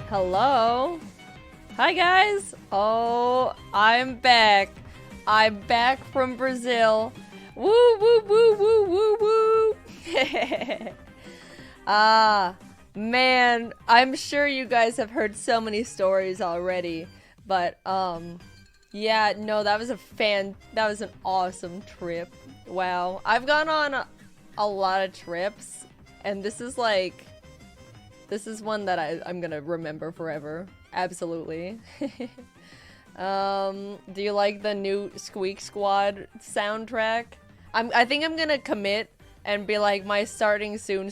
Hello. Hi guys. Oh, I'm back. I'm back from Brazil. Woo woo woo woo woo woo. Ah, man, I'm sure you guys have heard so many stories already, but yeah, no, that was an awesome trip. Wow. I've gone on a lot of trips, and this is one that I'm gonna remember forever. Absolutely. Do you like the new Squeak Squad soundtrack? I think I'm gonna commit and be like, my starting soon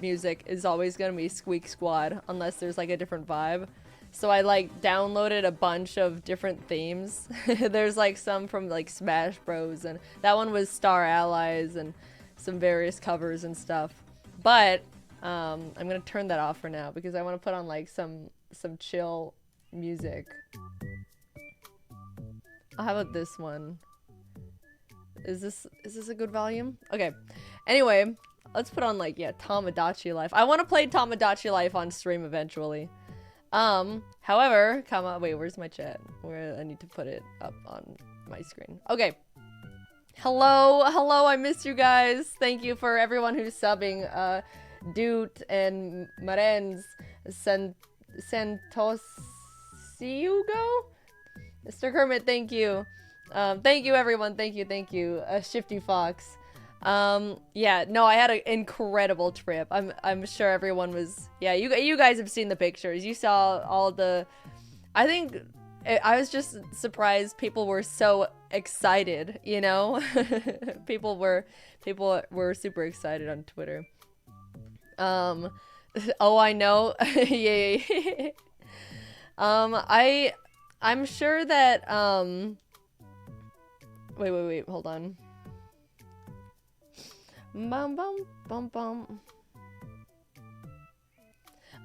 music is always gonna be Squeak Squad, unless there's like a different vibe. So I like downloaded a bunch of different themes. There's like some from like Smash Bros, and that one was Star Allies and some various covers and stuff. But I'm gonna turn that off for now because I want to put on like some chill music. Oh, how about this one? Is this a good volume? Okay. Anyway, let's put on like, yeah, Tomodachi Life. I want to play Tomodachi Life on stream eventually. However, wait, where's my chat? Where I need to put it up on my screen. Okay. Hello, I miss you guys. Thank you for everyone who's subbing. Doot and Marens Santosiugo? Mr. Kermit, thank you. Thank you everyone, thank you. Shifty Fox. Yeah, no, I had an incredible trip. I'm sure everyone was, yeah, you guys have seen the pictures. You saw all the, I was just surprised people were so excited, you know? people were super excited on Twitter. Oh, I know. Yeah. I'm sure that, wait, hold on. Bum, bum, bum, bum.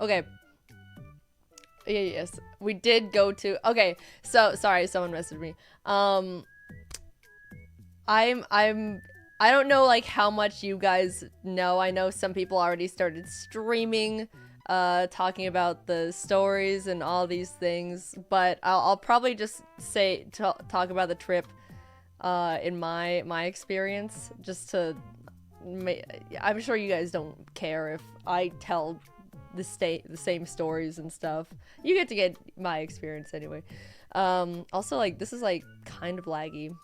Okay. Yes. We did go to, okay, so, sorry, someone messaged me. I don't know like how much you guys know. I know some people already started streaming, talking about the stories and all these things, but I'll probably just talk about the trip, in my experience, just to I'm sure you guys don't care if I tell the same stories and stuff. You get to get my experience anyway. Also, like, this is like kind of laggy.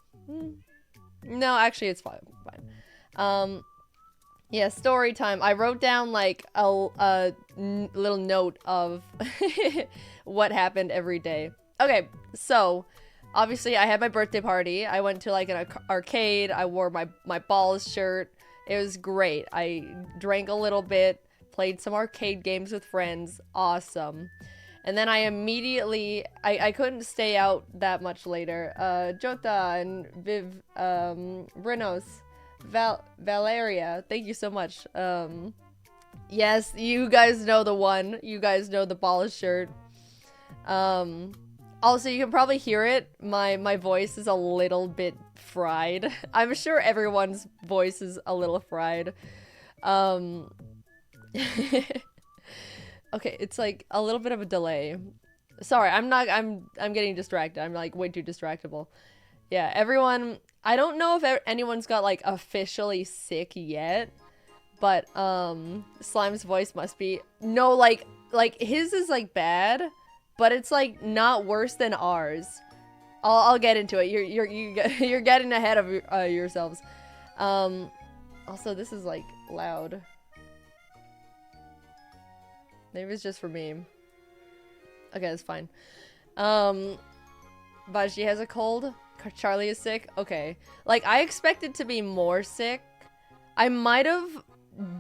No, actually it's fine. Yeah, story time. I wrote down like a little note of what happened every day. Okay, so obviously I had my birthday party. I went to like an arcade. I wore my balls shirt. It was great. I drank a little bit, played some arcade games with friends. Awesome. And then I immediately, I couldn't stay out that much later. Jota and Viv, Brinos, Valeria, thank you so much. Yes, you guys know the one. You guys know the ball shirt. Also, you can probably hear it. My voice is a little bit fried. I'm sure everyone's voice is a little fried. Okay, it's like a little bit of a delay. Sorry, I'm getting distracted. I'm like way too distractible. Yeah, everyone, I don't know if anyone's got like officially sick yet, but Slime's voice must be, no, like his is like bad, but it's like not worse than ours. I'll get into it. You're getting ahead of yourselves. Also, this is like loud. Maybe it's just for me. Okay, that's fine. But she has a cold. Charlie is sick. Okay. Like, I expected to be more sick. I might have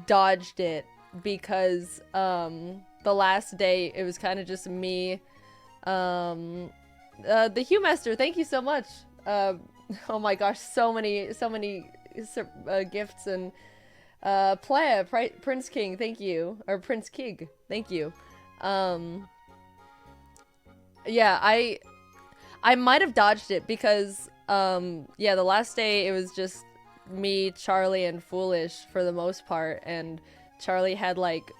dodged it because, the last day, it was kind of just me. The Hugh Master, thank you so much. Oh my gosh, so many gifts and Playa, Prince King, thank you. Or Prince Kig, thank you. Yeah, I might have dodged it because, yeah, the last day it was just me, Charlie, and Foolish for the most part, and Charlie had like,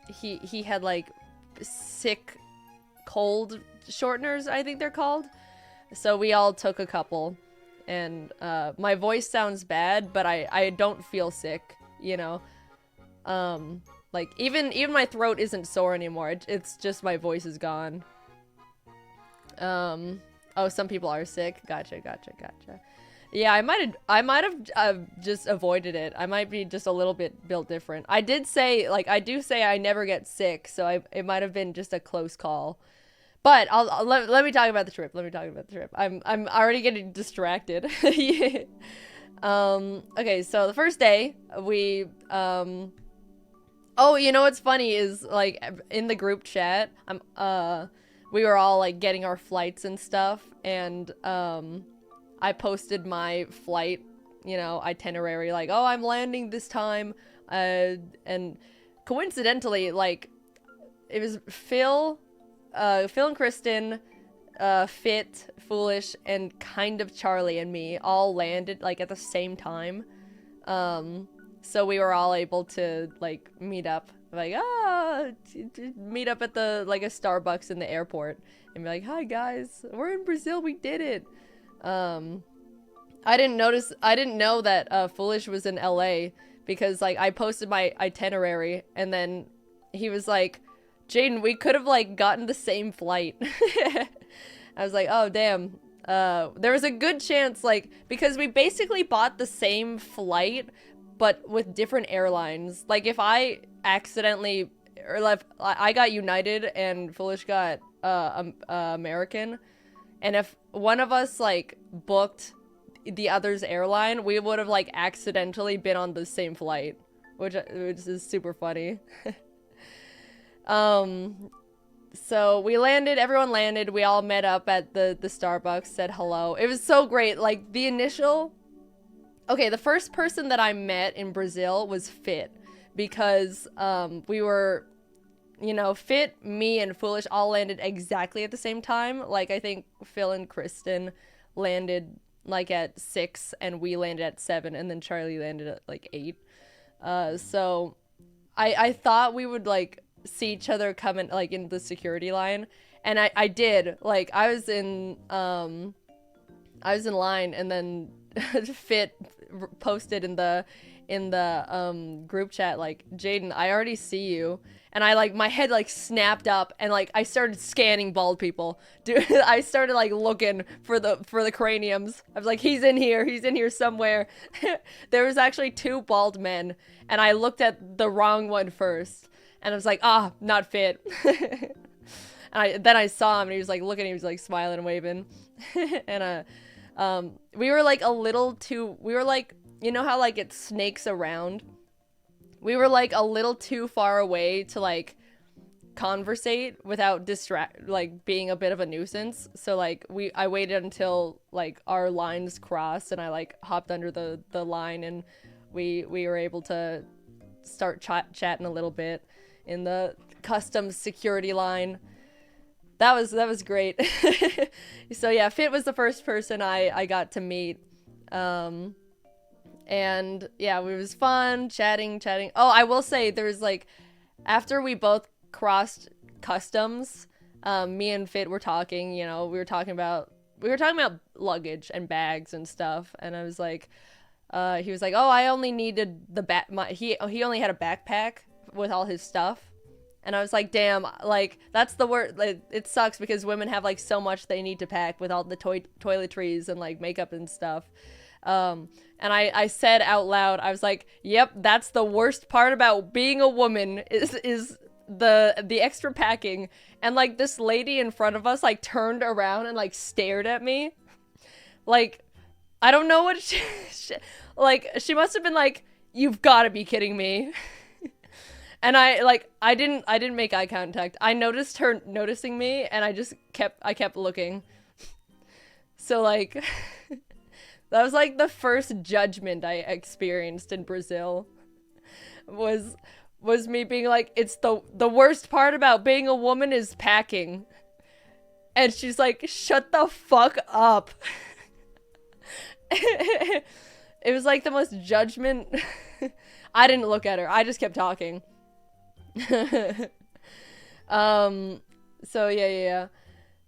he had like sick cold shorteners, I think they're called. So we all took a couple, and my voice sounds bad, but I don't feel sick, you know. Like even my throat isn't sore anymore. It's just my voice is gone. Oh, some people are sick. Gotcha. Yeah, I might have just avoided it. I might be just a little bit built different. I did say, like, I do say I never get sick, so it might have been just a close call. But let me talk about the trip. I'm already getting distracted. Yeah. Okay, so the first day we oh, you know what's funny is, like, in the group chat, we were all like getting our flights and stuff, and I posted my flight, you know, itinerary, like, oh, I'm landing this time, and coincidentally, like, it was Phil and Kristen, Fit, Foolish, and kind of Charlie and me all landed, like, at the same time. So we were all able to, like, meet up. Like, meet up at the, like, a Starbucks in the airport. And be like, hi, guys. We're in Brazil. We did it. I didn't know that, Foolish was in LA. Because, like, I posted my itinerary. And then he was like, Jaden, we could have, like, gotten the same flight. I was like, oh, damn. There was a good chance, like, because we basically bought the same flight, but with different airlines. Like, if I accidentally, or like, I got United and Foolish got, American, and if one of us, like, booked the other's airline, we would have, like, accidentally been on the same flight, which is super funny. So we landed, everyone landed, we all met up at the Starbucks, said hello. It was so great. Like, the initial, okay, the first person that I met in Brazil was Fit, because we were, you know, Fit, me, and Foolish all landed exactly at the same time. Like, I think Phil and Kristen landed, like, at 6, and we landed at 7, and then Charlie landed at, like, 8. So I thought we would, like, see each other coming, like, in the security line, and I did. Like, I was in line, and then Fit posted in the group chat, like, Jaden, I already see you. And I, like, my head, like, snapped up, and, like, I started scanning bald people. Dude, I started, like, looking for the craniums. I was like, he's in here somewhere. There was actually 2 bald men, and I looked at the wrong one first. And I was like, not Fit. And then I saw him, and he was, like, looking, he was, like, smiling and waving. And, we were, like, we were, like, you know how, like, it snakes around? We were, like, a little too far away to, like, conversate without being a bit of a nuisance. So, like, I waited until, like, our lines crossed, and I, like, hopped under the line, and we were able to start chatting a little bit in the customs security line. That was great. So yeah, Fit was the first person I got to meet. And yeah, it was fun chatting. Oh, I will say there's, like, after we both crossed customs, me and Fit were talking, you know, we were talking about luggage and bags and stuff, and I was like, he was like, oh, I only needed he only had a backpack with all his stuff. And I was like, damn, like, that's the word. Like, it sucks because women have, like, so much they need to pack with all the toiletries and, like, makeup and stuff. And I said out loud, I was like, yep, that's the worst part about being a woman is the extra packing. And, like, this lady in front of us, like, turned around and, like, stared at me. Like, I don't know what like, she must have been like, you've got to be kidding me. And I didn't make eye contact. I noticed her noticing me, and I kept looking. So, like, that was, like, the first judgment I experienced in Brazil. Was me being like, it's the worst part about being a woman is packing. And she's like, shut the fuck up. It was, like, the most judgment. I didn't look at her. I just kept talking. So yeah.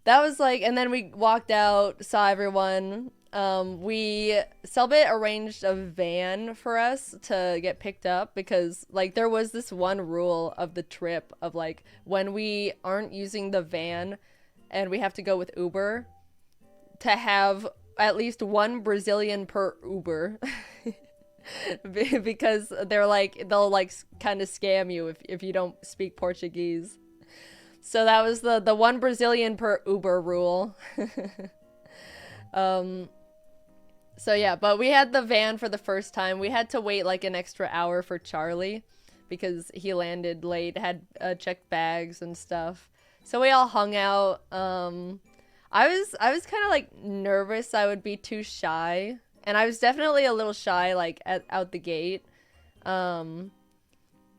That was like, and then we walked out, saw everyone. Selbit arranged a van for us to get picked up because like there was this one rule of the trip of like when we aren't using the van and we have to go with Uber to have at least one Brazilian per Uber. Because they're like they'll like kind of scam you if you don't speak Portuguese. So that was the one Brazilian per Uber rule. So yeah, but we had the van for the first time. We had to wait like an extra hour for Charlie because he landed late, had checked bags and stuff. So we all hung out. I was kind of like nervous I would be too shy, and I was definitely a little shy like out the gate. But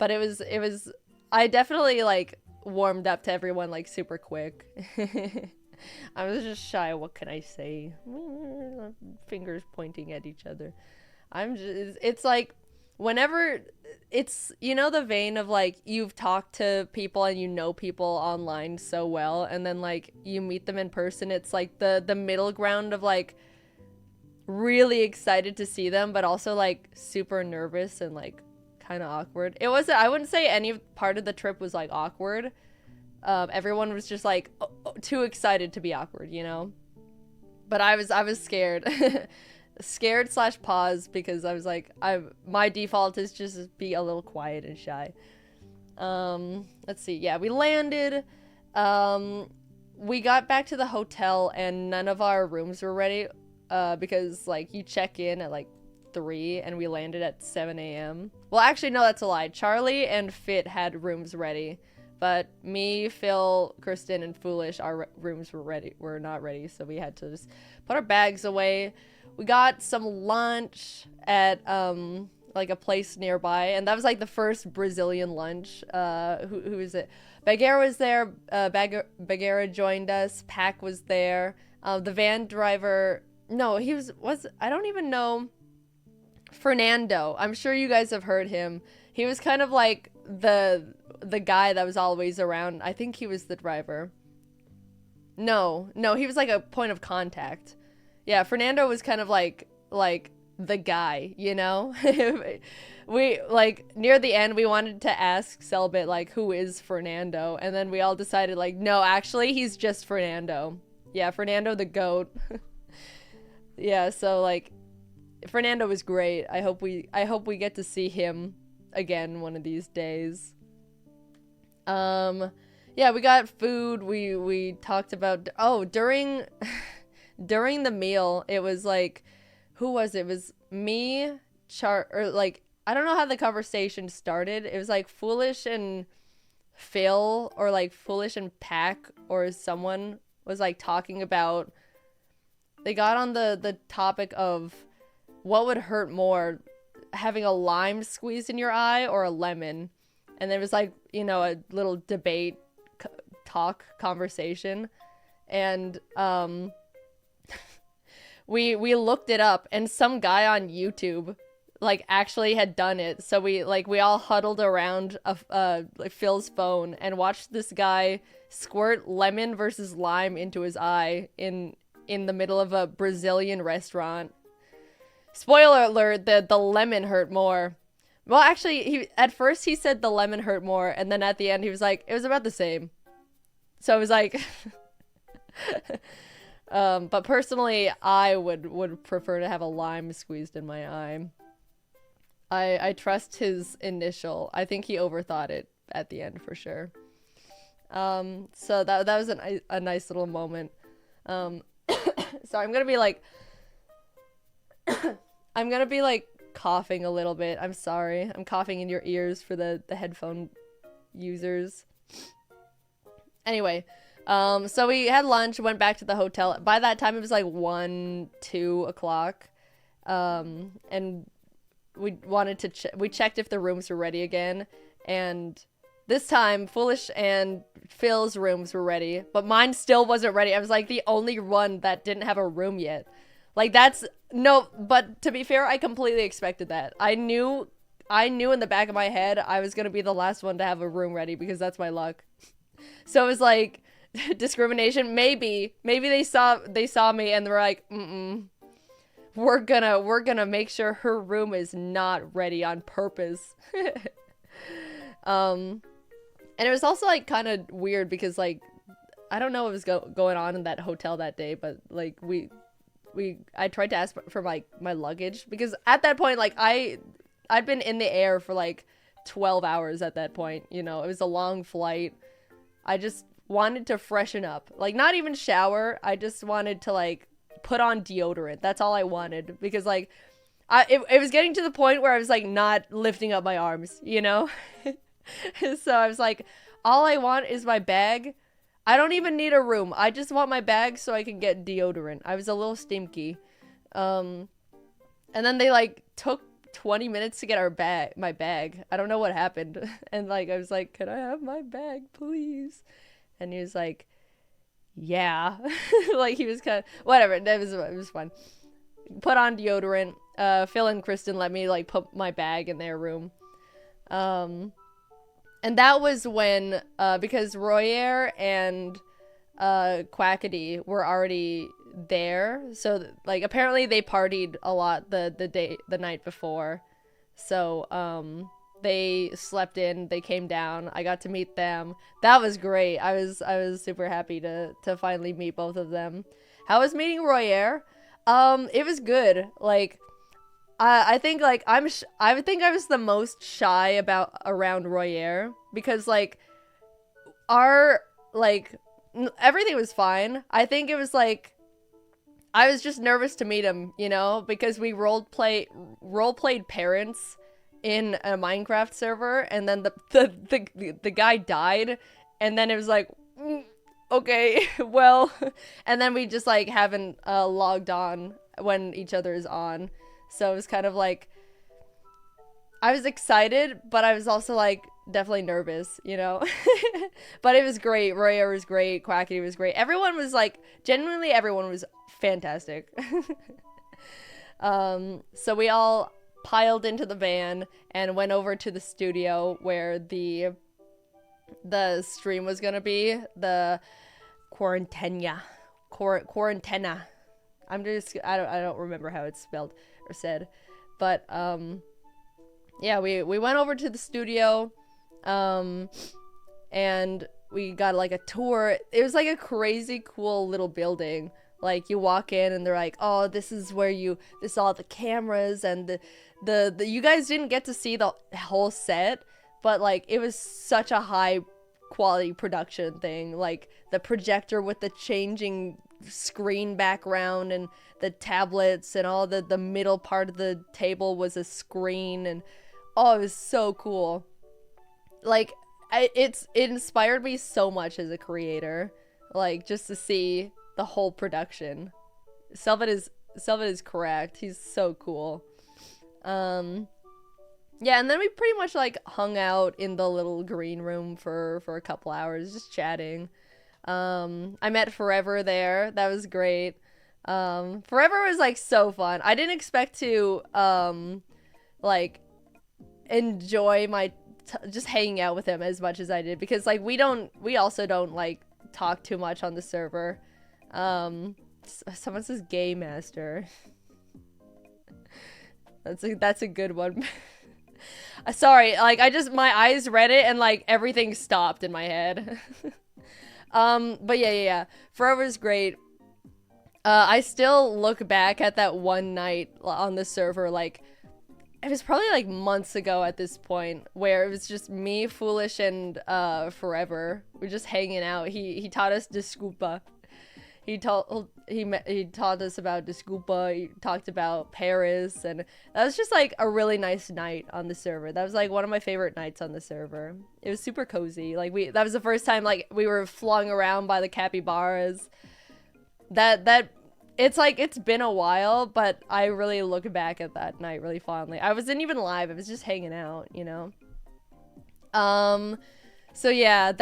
it was I definitely like warmed up to everyone like super quick. I was just shy. What can I say? Fingers pointing at each other. It's like whenever it's, you know, the vein of like you've talked to people and you know people online so well and then like you meet them in person. It's like the middle ground of like really excited to see them, but also like super nervous and like kind of awkward. I wouldn't say any part of the trip was like awkward. Everyone was just like too excited to be awkward, you know? But I was scared. Scared / pause because I was like, my default is just be a little quiet and shy. Let's see. Yeah, we landed. We got back to the hotel and none of our rooms were ready. Because like you check in at like 3 and we landed at 7 a.m. Well, actually, no, that's a lie. Charlie and Fit had rooms ready. But me, Phil, Kristen, and Foolish, our rooms were not ready, so we had to just put our bags away. We got some lunch at like a place nearby, and that was like the first Brazilian lunch. Who is it? Bagheera was there. Bagheera joined us. Pac was there. The van driver. No, he was I don't even know. Fernando. I'm sure you guys have heard him. He was kind of like the guy that was always around. I think he was the driver. No, he was like a point of contact. Yeah, Fernando was kind of like the guy, you know? We like near the end we wanted to ask Selbit like who is Fernando, and then we all decided like no, actually he's just Fernando. Yeah, Fernando the goat. Yeah, so like Fernando was great. I hope we get to see him again one of these days. Yeah, we got food. We talked about during during the meal, it was like who was it? It was me, or like I don't know how the conversation started. It was like Foolish and Phil or like Foolish and Pac or someone was like talking about, they got on the topic of what would hurt more, having a lime squeezed in your eye or a lemon. And there was like, you know, a little debate conversation. And we looked it up and some guy on YouTube like actually had done it. So we all huddled around like Phil's phone and watched this guy squirt lemon versus lime into his eye in the middle of a Brazilian restaurant. Spoiler alert, the lemon hurt more. Well, actually, at first he said the lemon hurt more, and then at the end he was like, it was about the same. So I was like, but personally, I would prefer to have a lime squeezed in my eye. I trust his initial. I think he overthought it at the end for sure. So that was a nice little moment. So I'm gonna be like, coughing a little bit. I'm sorry. I'm coughing in your ears for the headphone users. Anyway, so we had lunch, went back to the hotel. By that time, it was like 1, 2 o'clock. And we wanted to we checked if the rooms were ready again. And this time, Foolish and Phil's rooms were ready, but mine still wasn't ready. I was like the only one that didn't have a room yet. Like but to be fair, I completely expected that. I knew I knew in the back of my head I was gonna be the last one to have a room ready because that's my luck. So it was like discrimination. Maybe they saw me and they're like, we're gonna make sure her room is not ready on purpose. And it was also like kind of weird because like I don't know what was going on in that hotel that day, but like I tried to ask for my luggage because at that point like I'd been in the air for like 12 hours at that point, you know. It was a long flight. I just wanted to freshen up. Like not even shower. I just wanted to like put on deodorant. That's all I wanted because like it was getting to the point where I was like not lifting up my arms, you know? So I was like, all I want is my bag. I don't even need a room. I just want my bag so I can get deodorant. I was a little stinky. And then they like took 20 minutes to get my bag. I don't know what happened. And like I was like, "Can I have my bag, please?" And he was like, "Yeah." Like he was kind of whatever. It was fun. Put on deodorant. Phil and Kristen let me like put my bag in their room. And that was when, because Royer and Quackity were already there, so like apparently they partied a lot the night before, so they slept in, they came down, I got to meet them. That was great. I was super happy to finally meet both of them. How was meeting Royer? It was good. Like I think like I think I was the most shy around Royer because like everything was fine. I think it was like I was just nervous to meet him, you know, because we role played parents in a Minecraft server, and then the guy died, and then it was like, okay, well, and then we just like haven't logged on when each other is on. So it was kind of like, I was excited, but I was also like definitely nervous, you know. But it was great. Royer was great. Quackity was great. Everyone was like, genuinely everyone was fantastic. So we all piled into the van and went over to the studio where the stream was gonna be, the Quarantena. I don't remember how it's spelled or said, but yeah, we went over to the studio, and we got like a tour. It was like a crazy cool little building. Like you walk in and they're like, oh, this is all the cameras, and the you guys didn't get to see the whole set, but like it was such a high quality production thing. Like the projector with the changing screen background and the tablets and all the middle part of the table was a screen, and oh, it was so cool. Like it inspired me so much as a creator, like just to see the whole production. Selvin is correct. He's so cool. Yeah, and then we pretty much like hung out in the little green room for a couple hours just chatting. I met Forever there. That was great. Forever was like so fun. I didn't expect to like enjoy just hanging out with him as much as I did, because like we also don't like talk too much on the server. Someone says gay master. That's a good one. Sorry, like my eyes read it and like everything stopped in my head. But yeah. Forever's great. I still look back at that one night on the server, like, it was probably like months ago at this point, where it was just me, Foolish, and Forever. We're just hanging out. He taught us Disculpa. He taught us about Disculpa. He talked about Paris, and that was just like a really nice night on the server. That was like one of my favorite nights on the server. It was super cozy. Like that was the first time like we were flung around by the capybaras. It's like it's been a while, but I really look back at that night really fondly. I wasn't even live. I was just hanging out, you know. So yeah,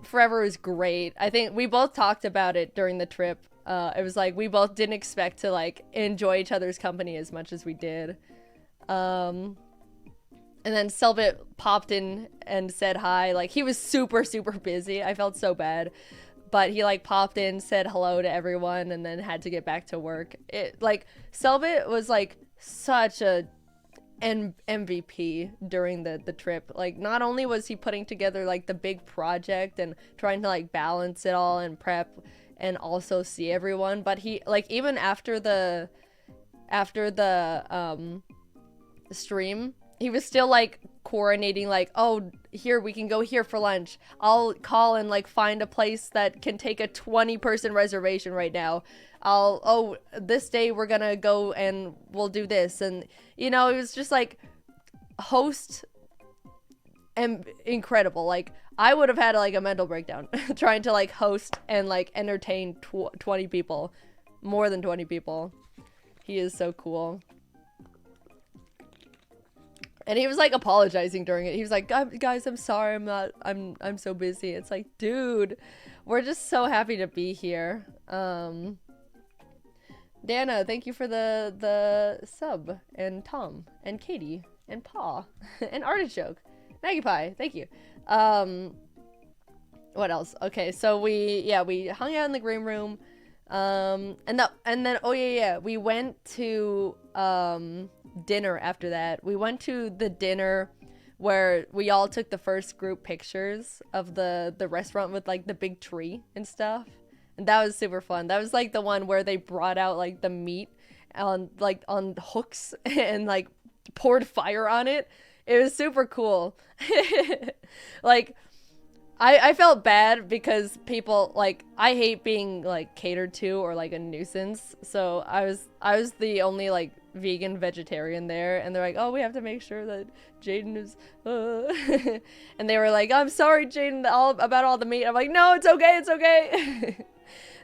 Forever was great. I think we both talked about it during the trip. It was like we both didn't expect to like enjoy each other's company as much as we did. And And then Selbit popped in and said hi. Like, he was super, super busy. I felt so bad. But he, like, popped in, said hello to everyone, and then had to get back to work. Like, Selbit was, like, such a MVP during the trip. Like, not only was he putting together, like, the big project and trying to, like, balance it all and prep and also see everyone, but he, like, even after the stream, he was still like coordinating, like, oh, here, we can go here for lunch. I'll call and like find a place that can take a 20-person reservation right now. Oh, this day we're gonna go and we'll do this. And, you know, it was just like host and incredible. Like, I would have had like a mental breakdown trying to like host and like entertain 20 people, more than 20 people. He is so cool. And he was like apologizing during it. He was like, guys, I'm sorry, I'm so busy. It's like, dude, we're just so happy to be here. Dana, thank you for the sub. And Tom and Katie and Paw and Artichoke. Maggie Pie, thank you. What else? Okay, so we hung out in the green room. And then oh yeah, we went to dinner after that. We went to the dinner where we all took the first group pictures of the restaurant with like the big tree and stuff. And that was super fun. That was like the one where they brought out like the meat on hooks and like poured fire on it. It was super cool. Like, I felt bad because people, like, I hate being like catered to or like a nuisance. So I was the only like vegan vegetarian there, and they're like, oh, we have to make sure that Jaden is and they were like, I'm sorry, Jaden, about all the meat. I'm like, no, it's okay.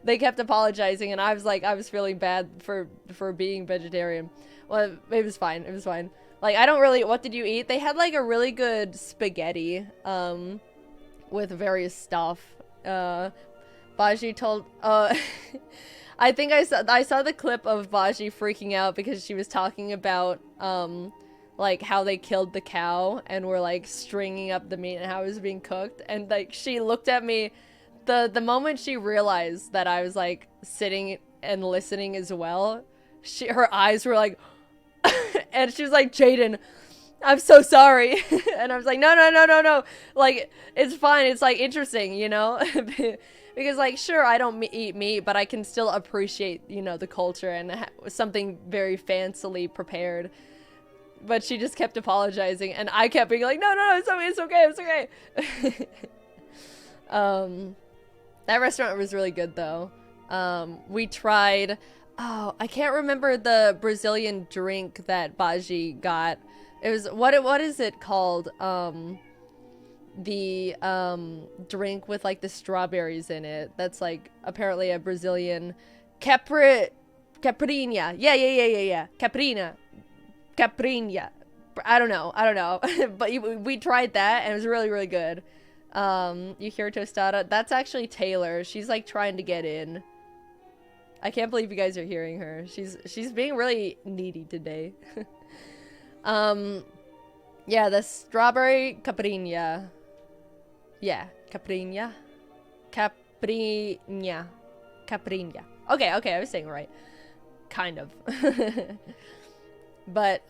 They kept apologizing, and I was feeling bad for being vegetarian. Well, it was fine. Like, I don't really, what did you eat? They had like a really good spaghetti with various stuff. Baji told I think I saw the clip of Baji freaking out because she was talking about like how they killed the cow and were like stringing up the meat and how it was being cooked, and like she looked at me the moment she realized that I was like sitting and listening as well. Her eyes were like and she was like, Jaden, I'm so sorry. And I was like, no. Like, it's fine. It's like interesting, you know? Because like, sure, I don't eat meat, but I can still appreciate, you know, the culture and something very fancily prepared. But she just kept apologizing, and I kept being like, no, it's okay. That restaurant was really good though. We tried, oh, I can't remember the Brazilian drink that Baji got. It was, what is it called? The drink with like the strawberries in it. That's like apparently a Brazilian caipirinha. Yeah. Caipirinha. I don't know. But we tried that, and it was really, really good. You hear Tostada? That's actually Taylor. She's like trying to get in. I can't believe you guys are hearing her. She's being really needy today. Yeah, the strawberry caipirinha. Yeah, caipirinha. Okay, I was saying it right. Kind of. But,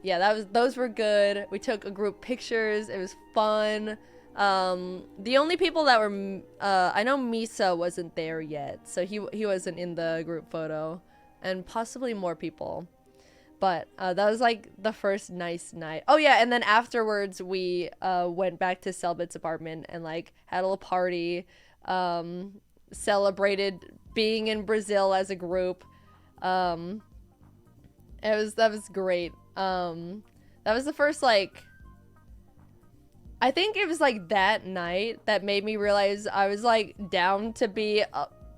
yeah, those were good. We took a group pictures. It was fun. The only people that were, I know Misa wasn't there yet, so he wasn't in the group photo, and possibly more people. But that was like the first nice night. Oh yeah, and then afterwards we went back to Selbit's apartment and like had a little party, celebrated being in Brazil as a group. That was great. That was the first, like, I think it was like that night that made me realize I was like down to be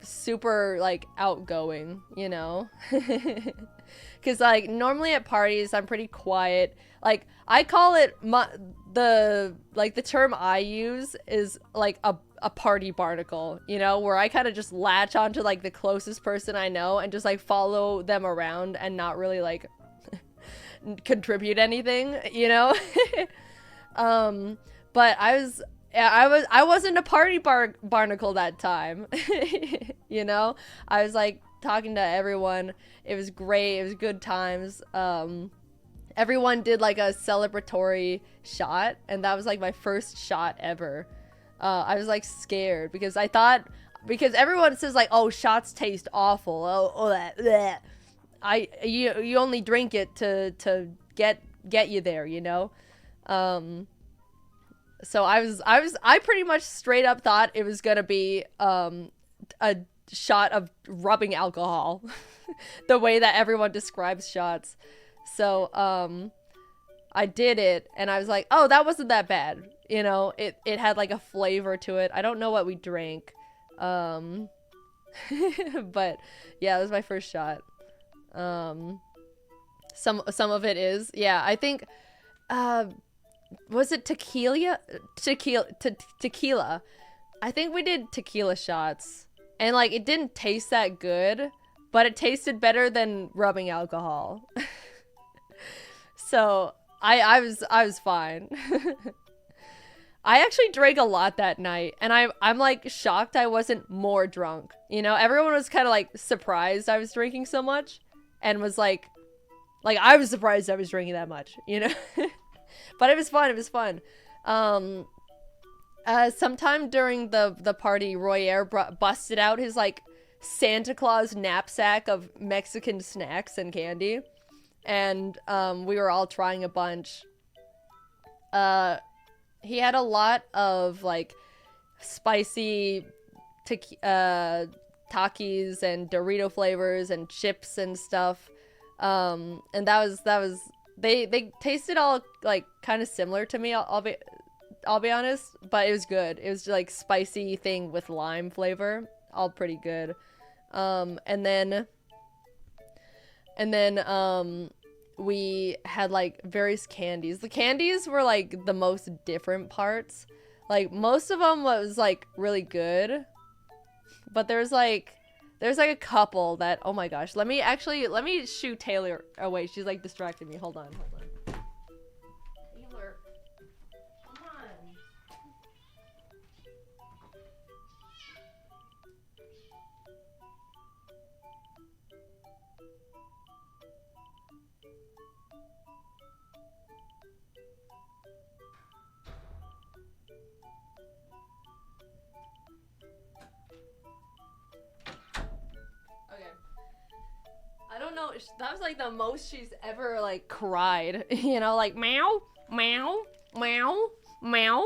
super like outgoing, you know? Because like normally at parties I'm pretty quiet. Like, I call it the term I use is like a party barnacle, you know, where I kind of just latch onto like the closest person I know and just like follow them around and not really like contribute anything, you know? But I wasn't a party barnacle that time. You know? I was like talking to everyone. It was great. It was good times. Everyone did like a celebratory shot, and that was like my first shot ever. I was like scared because I thought, because everyone says like, oh, shots taste awful. Oh, that. Bleh. You only drink it to get you there, you know? So I pretty much straight up thought it was gonna be a shot of rubbing alcohol. The way that everyone describes shots. So I did it, and I was like, oh, that wasn't that bad. You know, it had like a flavor to it. I don't know what we drank. But yeah, it was my first shot. Some of it is, yeah, I think, was it tequila? Tequila. I think we did tequila shots, and like it didn't taste that good, but it tasted better than rubbing alcohol. So I was fine. I actually drank a lot that night, and I'm like shocked I wasn't more drunk. You know, everyone was kind of like surprised I was drinking so much, and was like I was surprised I was drinking that much, you know? But it was fun. It was fun. Sometime during the party, Royer busted out his like Santa Claus knapsack of Mexican snacks and candy, and we were all trying a bunch. He had a lot of like spicy Takis and Dorito flavors and chips and stuff. And that was they tasted all like kind of similar to me. I'll be honest, but it was good. It was like spicy thing with lime flavor, all pretty good. And then we had like various candies. The candies were like the most different parts. Like most of them was like really good, but there's like a couple that, oh my gosh, let me shoo Taylor away. She's like distracting me. Hold on. Taylor, come on. I don't know, that was like the most she's ever like cried, you know, like meow, meow, meow, meow.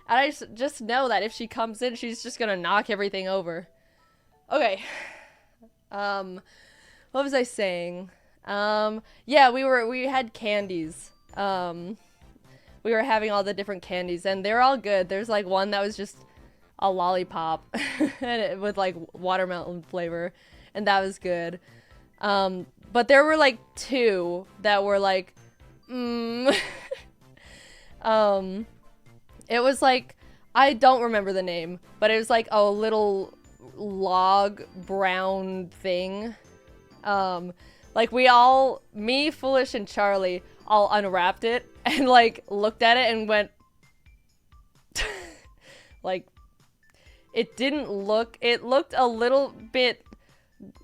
And I just know that if she comes in, she's just gonna knock everything over. Okay. What was I saying? Yeah, we had candies. We were having all the different candies, and they're all good. There's like one that was just a lollipop with like watermelon flavor, and that was good. But there were like two that were like, it was like, I don't remember the name, but it was like a little log brown thing. Like we all, me, Foolish, and Charlie all unwrapped it and like looked at it and went, like, it looked a little bit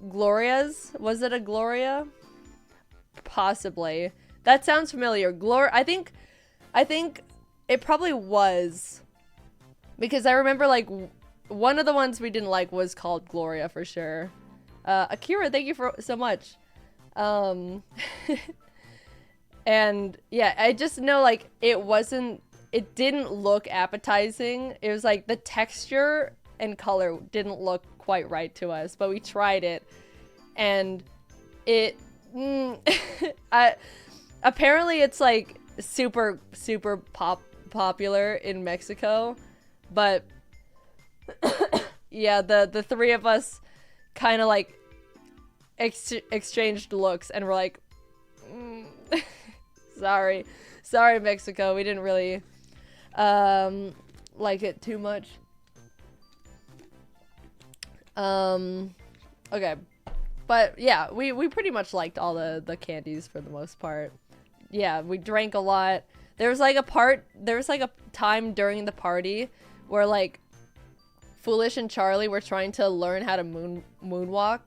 Gloria's. Was it a Gloria? Possibly. That sounds familiar. I think it probably was, because I remember like one of the ones we didn't like was called Gloria for sure. Akira, thank you so much. And yeah, I just know like it didn't look appetizing. It was like the texture and color didn't look quite right to us, but we tried it, and it apparently it's like super popular in Mexico, but yeah, the three of us kind of like exchanged looks and we're like, sorry Mexico, we didn't really like it too much. Okay. But yeah, we pretty much liked all the candies for the most part. Yeah, we drank a lot. There was like a time during the party where like Foolish and Charlie were trying to learn how to moonwalk,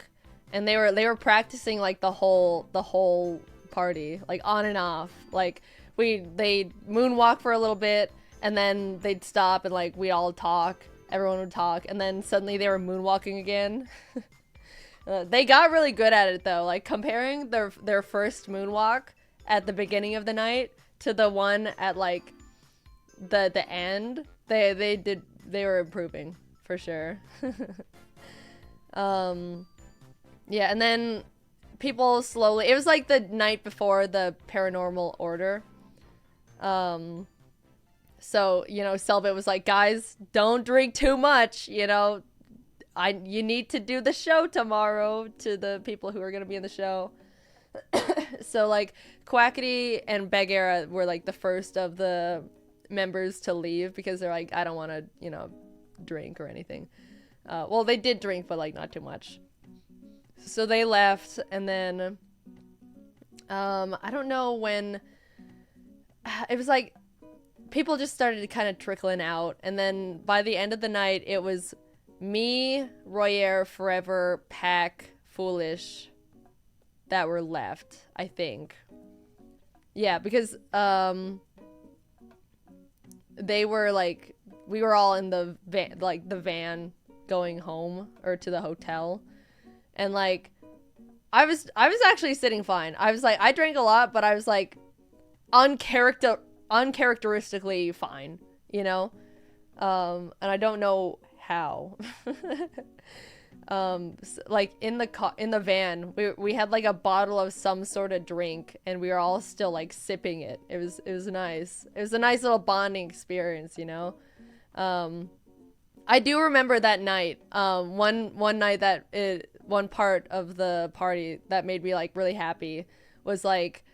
and they were practicing like the whole party, like on and off. Like they'd moonwalk for a little bit, and then they'd stop and like we all talk. Everyone would talk, and then suddenly they were moonwalking again. They got really good at it though. Like comparing their first moonwalk at the beginning of the night to the one at like the end, they were improving for sure. Yeah, and then people slowly, it was like the night before the paranormal order. So, you know, Selbit was like, guys, don't drink too much, you know, you need to do the show tomorrow, to the people who are going to be in the show. So like Quackity and Bagheera were like the first of the members to leave because they're like, I don't want to, you know, drink or anything. Well, they did drink, but like not too much. So they left, and then I don't know when it was like people just started kind of trickling out, and then by the end of the night it was me, Royer, Forever, Pack, Foolish that were left, I think. Yeah, because they were like, we were all in the van, like the van going home or to the hotel, and like I was actually sitting fine. I was like, I drank a lot, but I was like uncharacteristically fine, you know? And I don't know how. Like in the van, we had like a bottle of some sort of drink, and we were all still like sipping it. It was nice. It was a nice little bonding experience, you know? I do remember that night. One night that one part of the party that made me like really happy was like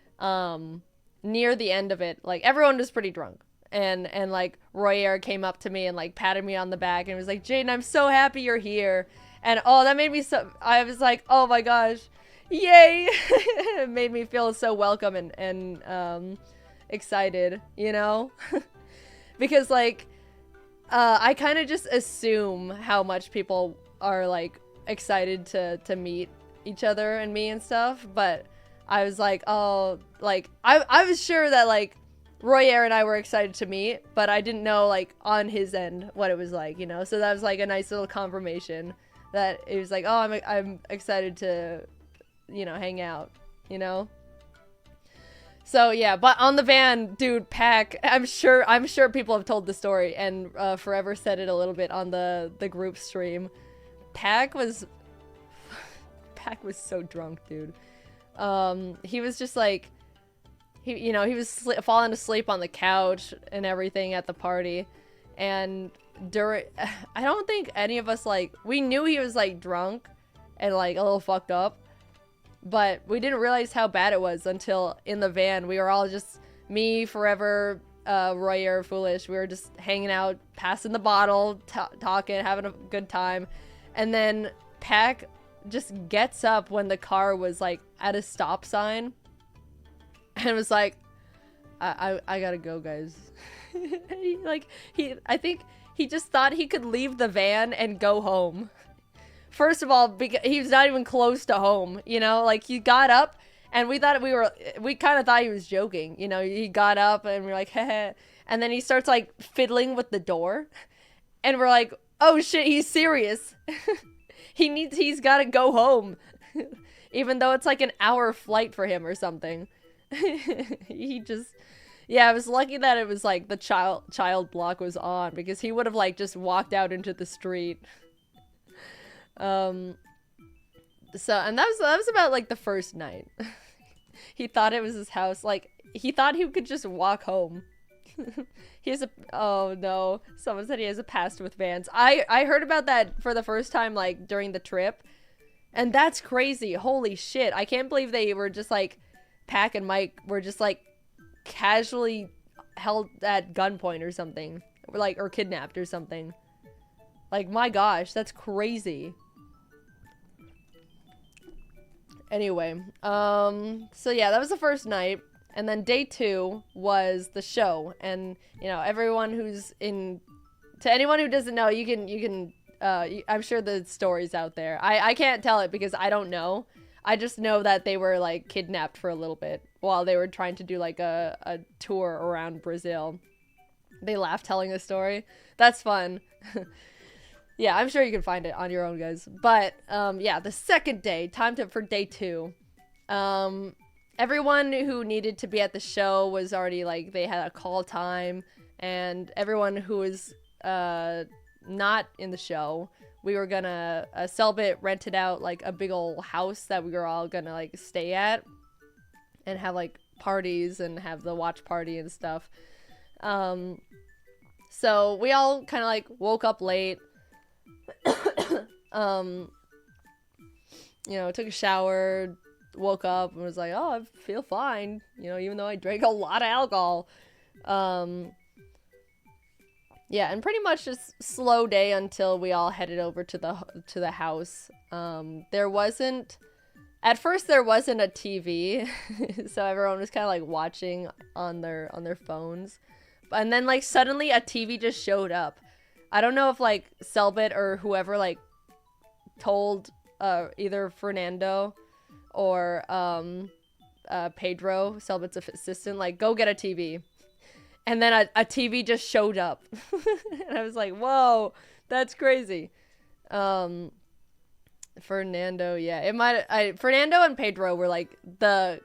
near the end of it, like everyone was pretty drunk, and like Royer came up to me and like patted me on the back and was like, Jaden, I'm so happy you're here. And oh, that made me so, I was like, oh my gosh, yay. It made me feel so welcome and excited, you know? Because like I kind of just assume how much people are like excited to meet each other and me and stuff, but I was like, oh, like I was sure that like Royer and I were excited to meet, but I didn't know like on his end what it was like, you know? So that was like a nice little confirmation that it was like, oh, I'm excited to, you know, hang out, you know? So yeah, but on the van, dude, Pack, I'm sure people have told the story, and Forever said it a little bit on the group stream. Pack was so drunk, dude. He was just like, he was falling asleep on the couch and everything at the party, and I don't think any of us, like, we knew he was like drunk and like a little fucked up, but we didn't realize how bad it was until in the van. We were all just, me, Forever, Royer, Foolish, we were just hanging out, passing the bottle, talking, having a good time, and then Pack just gets up when the car was like at a stop sign and was like, I gotta go, guys. I think he just thought he could leave the van and go home. First of all, because he was not even close to home, you know? Like, he got up, and we kind of thought he was joking, you know? He got up, and we're like, heh. And then he starts, like, fiddling with the door. And we're like, oh shit, he's serious. He's gotta go home. Even though it's like an hour flight for him or something. Yeah, I was lucky that it was like the child block was on, because he would have like just walked out into the street. And that was about like the first night. He thought it was his house. Like, he thought he could just walk home. Oh no, someone said he has a past with vans. I heard about that for the first time like during the trip, and that's crazy. Holy shit, I can't believe they were just like, Pack and Mike were just like casually held at gunpoint or something, or kidnapped or something. Like, my gosh, that's crazy. Anyway, so yeah, that was the first night. And then day 2 was the show. And, you know, everyone who's in, to anyone who doesn't know, I'm sure the story's out there. I can't tell it because I don't know. I just know that they were, like, kidnapped for a little bit while they were trying to do, like, a tour around Brazil. They laugh telling the story. That's fun. Yeah, I'm sure you can find it on your own, guys. But, yeah, the second day, for day 2. Everyone who needed to be at the show was already, like, they had a call time. And everyone who was, not in the show, we were gonna, Selbit rented out, like, a big old house that we were all gonna, like, stay at. And have, like, parties and have the watch party and stuff. So we all kind of, like, woke up late. You know, took a shower, woke up, and was like, oh, I feel fine, you know, even though I drank a lot of alcohol. Yeah, and pretty much just slow day until we all headed over to the house. At first there wasn't a TV, so everyone was kind of, like, watching on their phones. And then, like, suddenly a TV just showed up. I don't know if, like, Selbit or whoever, like, told either Fernando or Pedro, Selbit's assistant, like, go get a TV. And then a TV just showed up. And I was like, whoa, that's crazy. Fernando, yeah. Fernando and Pedro were, like, the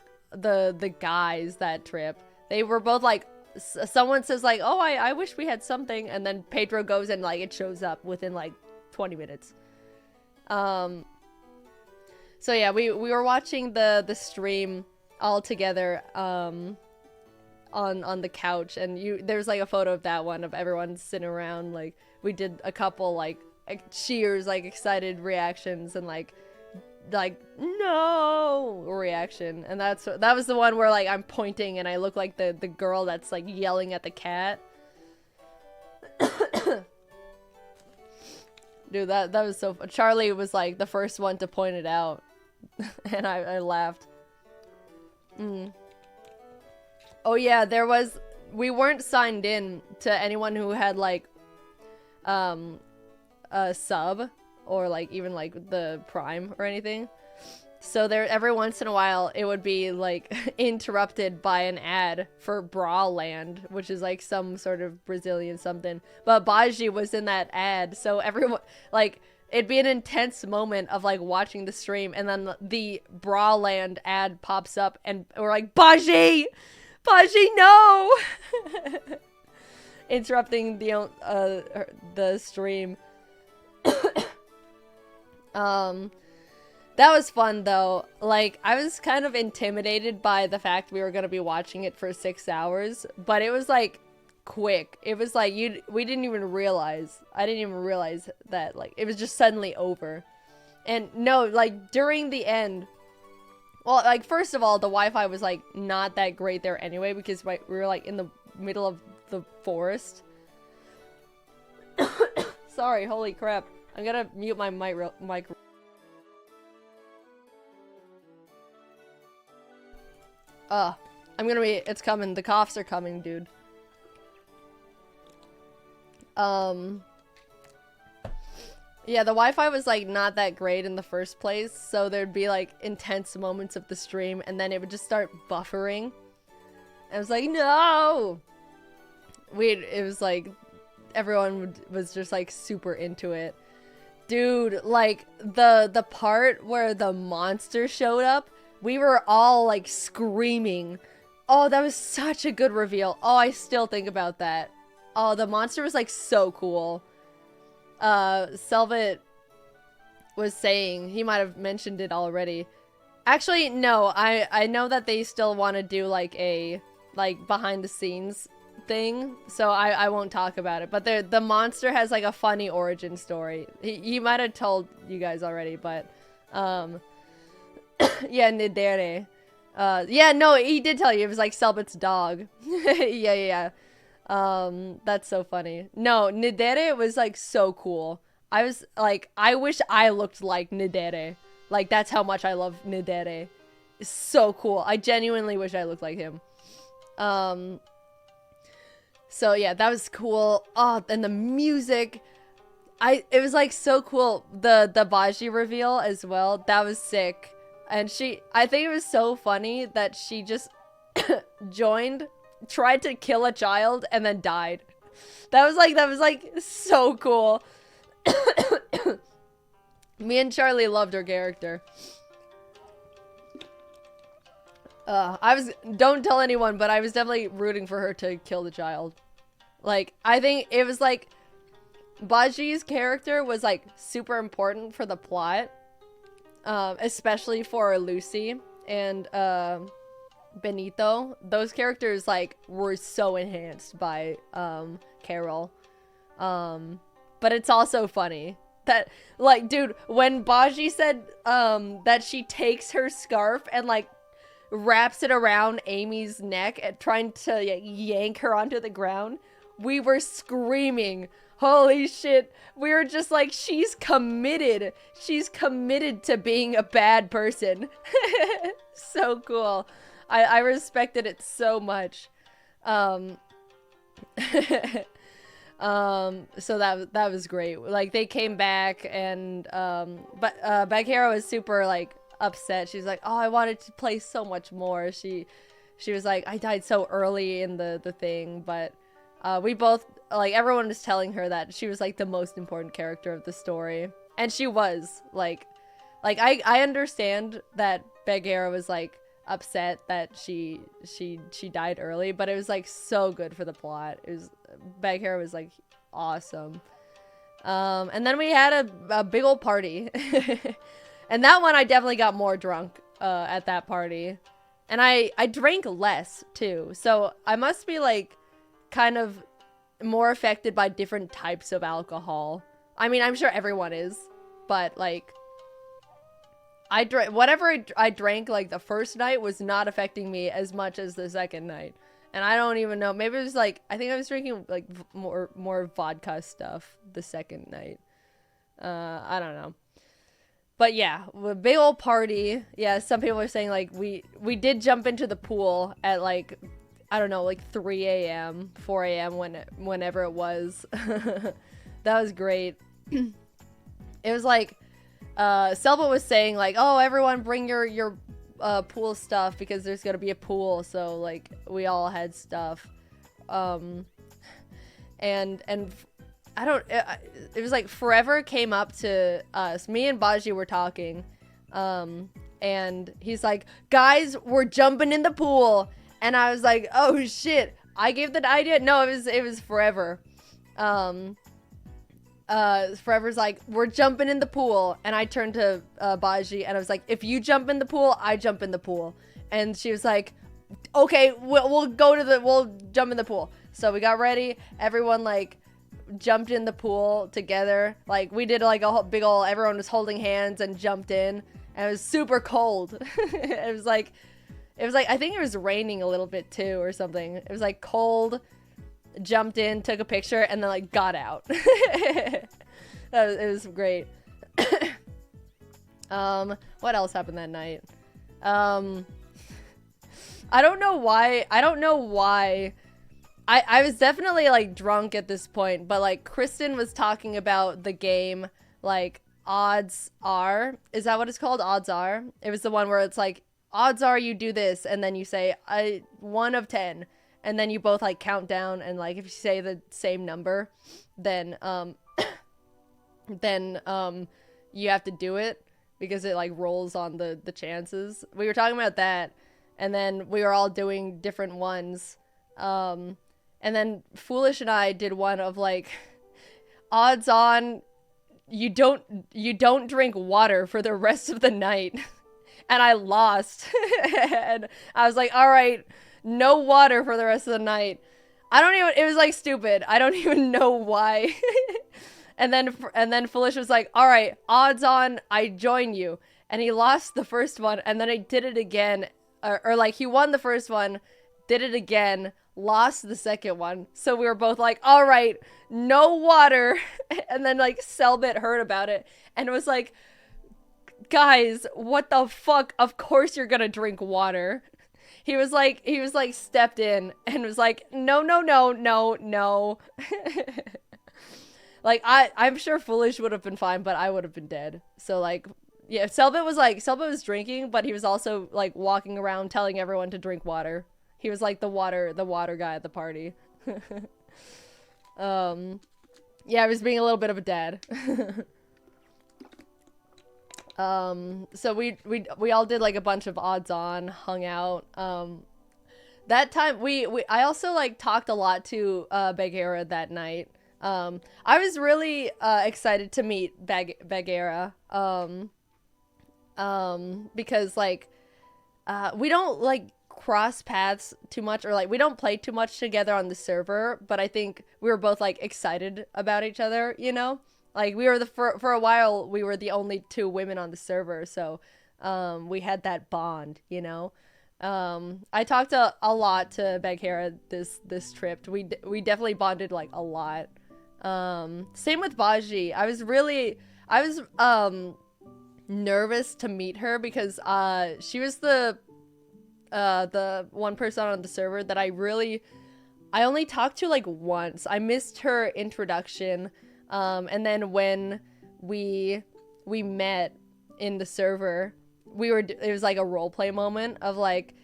guys that trip. They were both, like, someone says, like, oh, I wish we had something, and then Pedro goes and, like, it shows up within, like, 20 minutes. So yeah, we were watching the stream all together on the couch, and there's, like, a photo of that one of everyone sitting around. Like, we did a couple, like cheers, like, excited reactions, and like no reaction. And that was the one where, like, I'm pointing and I look like the girl that's, like, yelling at the cat. Dude, that was so fun. Charlie was, like, the first one to point it out. And I laughed. Oh yeah, we weren't signed in to anyone who had, like, a sub or, like, even, like, the Prime or anything. So there, every once in a while, it would be, like, interrupted by an ad for Brawland, which is, like, some sort of Brazilian something. But Baji was in that ad, so everyone, like, it'd be an intense moment of, like, watching the stream, and then the Brawland ad pops up, and we're like, Baji! Baji, no! Interrupting the stream. That was fun, though. Like, I was kind of intimidated by the fact we were gonna be watching it for 6 hours, but it was, like, quick. It was like we didn't even realize. I didn't even realize that, like, it was just suddenly over. And no, like, during the end, well, like, first of all, the Wi-Fi was, like, not that great there anyway, because we were, like, in the middle of the forest. Sorry, holy crap. I'm gonna mute my mic. It's coming. The coughs are coming, dude. Yeah, the Wi-Fi was, like, not that great in the first place, so there'd be, like, intense moments of the stream, and then it would just start buffering. And I was like, no! It was, like, everyone was just, like, super into it. Dude, like, the part where the monster showed up, we were all, like, screaming. Oh, that was such a good reveal. Oh, I still think about that. Oh, the monster was, like, so cool. Selbit was saying, he might have mentioned it already. Actually, no, I know that they still want to do, like, a, like, behind the scenes thing, so I won't talk about it. But the monster has, like, a funny origin story. He might have told you guys already, but, yeah, Nidere. Yeah, no, he did tell you. It was, like, Selbit's dog. Yeah. That's so funny. No, Nidere was, like, so cool. I was like, I wish I looked like Nidere. Like, that's how much I love Nidere. It's so cool. I genuinely wish I looked like him. So yeah, that was cool. Oh, and the music. It was like so cool. The Baji reveal as well. That was sick. And I think it was so funny that she just joined, tried to kill a child, and then died. That was like so cool. Me and Charlie loved her character. Don't tell anyone, but I was definitely rooting for her to kill the child. Like, I think it was like, Baji's character was like super important for the plot. Especially for Lucy and, Benito. Those characters, like, were so enhanced by, Carol. But it's also funny that, like, dude, when Baji said, that she takes her scarf and, like, wraps it around Amy's neck and trying to yank her onto the ground, we were screaming. Holy shit. We were just like, she's committed. She's committed to being a bad person. So cool. I respected it so much. So that was great. Like, they came back and, but Bagheera was super, like, upset. She's like, oh, I wanted to play so much more. She was like, I died so early in the thing, but we both, like, everyone was telling her that she was like the most important character of the story, and she was like I understand that Bagheera was like upset that she died early, but it was like so good for the plot. Bagheera was like awesome. And then we had a big old party. And that one I definitely got more drunk at that party. And I drank less too. So I must be like kind of more affected by different types of alcohol. I mean, I'm sure everyone is, but like whatever I drank like the first night was not affecting me as much as the second night. And I don't even know. Maybe it was like, I think I was drinking like more vodka stuff the second night. I don't know. But yeah, a big old party. Yeah, some people are saying like we did jump into the pool at like, I don't know, like 3 a.m., 4 a.m. whenever it was. That was great. It was like, Selva was saying like, oh, everyone bring your pool stuff because there's gonna be a pool. So like we all had stuff. And I don't, it was like Forever came up to us. Me and Baji were talking. And he's like, guys, we're jumping in the pool. And I was like, oh shit, I gave the idea. No, it was Forever. Forever's like, we're jumping in the pool. And I turned to Baji and I was like, if you jump in the pool, I jump in the pool. And she was like, okay, we'll jump in the pool. So we got ready. Everyone like jumped in the pool together. Like we did like a big ol', everyone was holding hands and jumped in. And it was super cold. It was like, I think it was raining a little bit too or something. It was like cold, jumped in, took a picture, and then like got out. It was great. What else happened that night? I don't know why. I was definitely like drunk at this point, but like Kristen was talking about the game, like Odds Are. Is that what it's called? Odds Are? It was the one where it's like, odds are you do this, and then you say 1 of 10, and then you both like count down, and like if you say the same number, then you have to do it because it like rolls on the chances. We were talking about that, and then we were all doing different ones. And then Foolish and I did one of like odds on you don't drink water for the rest of the night. And I lost. And I was like, all right, no water for the rest of the night. It was like stupid. I don't even know why. And then Foolish was like, all right, odds on I join you. And he lost the first one. And then I did it again. Or like he won the first one, did it again, lost the second one. So we were both like, all right, no water. And then like Selbit heard about it. And it was like, guys, what the fuck? Of course you're gonna drink water. He was like stepped in and was like, no, no, no, no, no. Like, I'm sure Foolish would have been fine, but I would have been dead. So, like, yeah, Selbit was drinking, but he was also, like, walking around telling everyone to drink water. He was, like, the water guy at the party. Yeah, I was being a little bit of a dad. So we all did, like, a bunch of odds on, hung out. That time, I also, like, talked a lot to, Bagheera that night. I was really excited to meet Bagheera, because like we don't like cross paths too much, or like we don't play too much together on the server, but I think we were both like excited about each other, you know? Like we were for a while we were the only two women on the server, so we had that bond, you know? I talked a lot to Bagheera this trip. We definitely bonded like a lot. Same with Baji. I was nervous to meet her because she was the one person on the server that I only talked to like once. I missed her introduction, and then when we met in the server, it was like a roleplay moment of like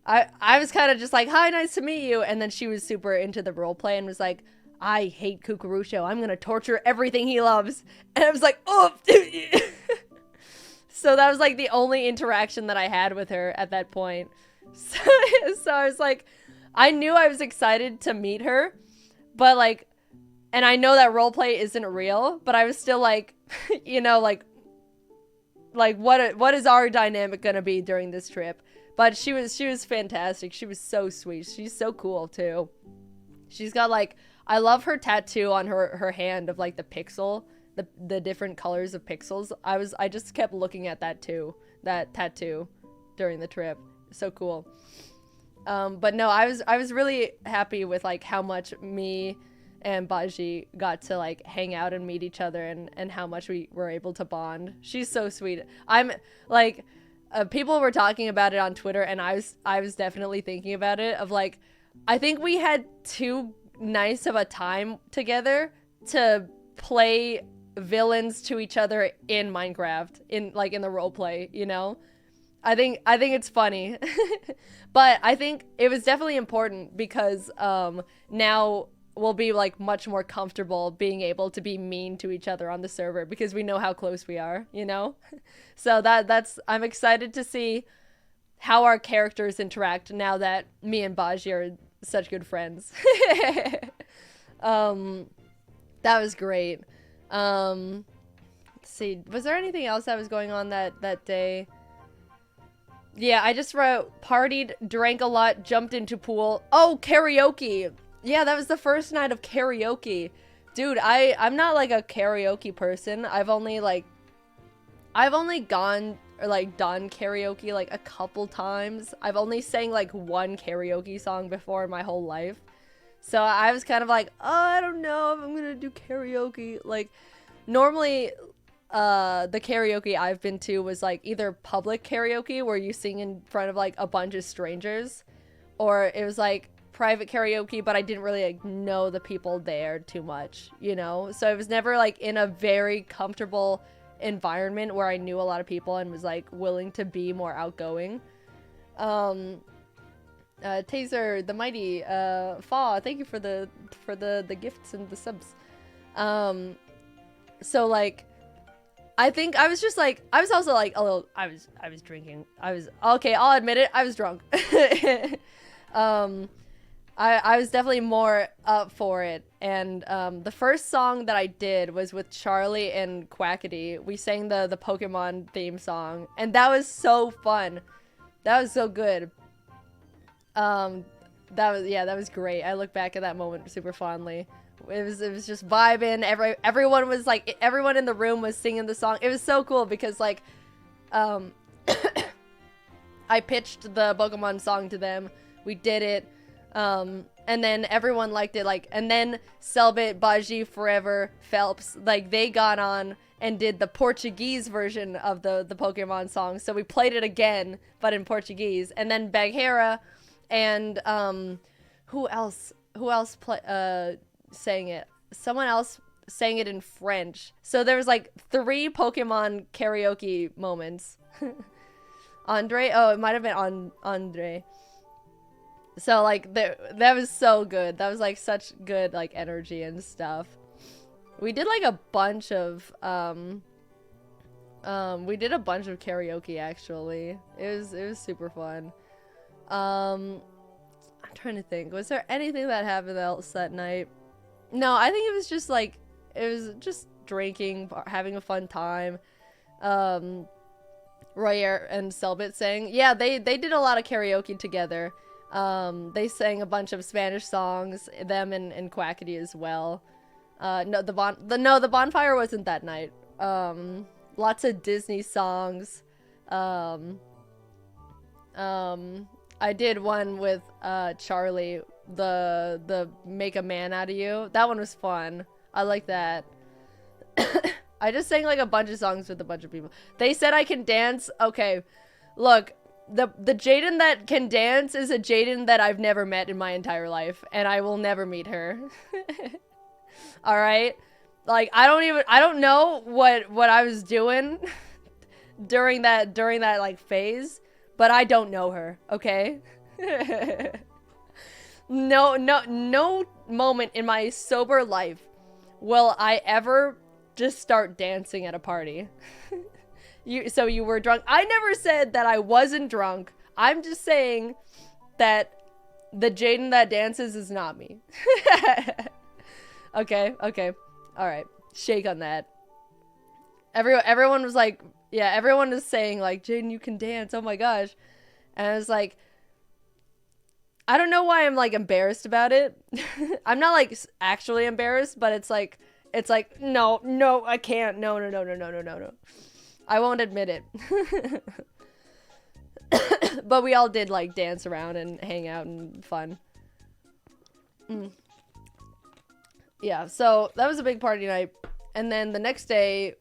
I was kind of just like, hi, nice to meet you, and then she was super into the roleplay and was like, I hate Cucurusho. I'm gonna torture everything he loves. And I was like, oh. So that was like the only interaction that I had with her at that point. So I was like, I knew I was excited to meet her, but like, and I know that roleplay isn't real, but I was still like, you know, like what is our dynamic gonna be during this trip? But she was fantastic. She was so sweet. She's so cool too. She's got like, I love her tattoo on her hand of like the pixel, the different colors of pixels. I just kept looking at that tattoo during the trip. So cool. But no, I was really happy with like how much me and Baji got to like hang out and meet each other, and how much we were able to bond. She's so sweet. I'm like, people were talking about it on Twitter, and I was definitely thinking about it of like, I think we had too nice of a time together to play villains to each other in Minecraft, in the role play, you know? I think it's funny. But I think it was definitely important because now we'll be like much more comfortable being able to be mean to each other on the server because we know how close we are, you know? So I'm excited to see how our characters interact now that me and Baji are such good friends. That was great. Let's see, was there anything else that was going on that day? Yeah, I just wrote partied, drank a lot, jumped into pool. Oh, karaoke. Yeah, that was the first night of karaoke. Dude, I'm not like a karaoke person. I've only gone or like done karaoke like a couple times. I've only sang like one karaoke song before in my whole life. So I was kind of like, oh, I don't know if I'm gonna do karaoke. Like, normally, the karaoke I've been to was like either public karaoke where you sing in front of like a bunch of strangers, or it was like private karaoke, but I didn't really like know the people there too much, you know? So it was never like in a very comfortable environment where I knew a lot of people and was like willing to be more outgoing. Taser the Mighty, Fa, thank you for the gifts and the subs. So like, I think I was just like, I was also like a little, I was drinking. Okay, I'll admit it, I was drunk. I was definitely more up for it. And the first song that I did was with Charlie and Quackity. We sang the Pokemon theme song, and that was so fun. That was so good. That was great. I look back at that moment super fondly. It was just vibing. Everyone was like, everyone in the room was singing the song. It was so cool because like, I pitched the Pokemon song to them. We did it. And and then everyone liked it, like, and then Selbit, Baji, Forever, Phelps, like, they got on and did the Portuguese version of the Pokemon song, so we played it again, but in Portuguese, and then Bagheera and, who else sang it? Someone else sang it in French, so there was, like, 3 Pokemon karaoke moments. Andre? Oh, it might have been Andre. So, like, that was so good. That was, like, such good, like, energy and stuff. We did, like, a bunch of, we did a bunch of karaoke, actually. It was super fun. I'm trying to think. Was there anything that happened else that night? No, I think it was just, like, it was just drinking, having a fun time. Royer and Selbit sang. Yeah, they did a lot of karaoke together. They sang a bunch of Spanish songs, them and Quackity as well. No, the bonfire wasn't that night. Lots of Disney songs. I did one with Charlie, the Make a Man Out of You. That one was fun. I like that. I just sang like a bunch of songs with a bunch of people. They said I can dance. Okay, look. The Jaden that can dance is a Jaden that I've never met in my entire life, and I will never meet her. All right, like I don't know what I was doing during that like phase, but I don't know her. Okay. No moment in my sober life will I ever just start dancing at a party. So you were drunk. I never said that I wasn't drunk. I'm just saying that the Jaden that dances is not me. Okay. All right. Shake on that. Everyone was like, yeah, everyone was saying like, Jaden, you can dance. Oh my gosh. And I was like, I don't know why I'm like embarrassed about it. I'm not like actually embarrassed, but it's like, no, I can't. No. I won't admit it. But we all did like dance around and hang out and fun. Yeah, so that was a big party night. And then the next day,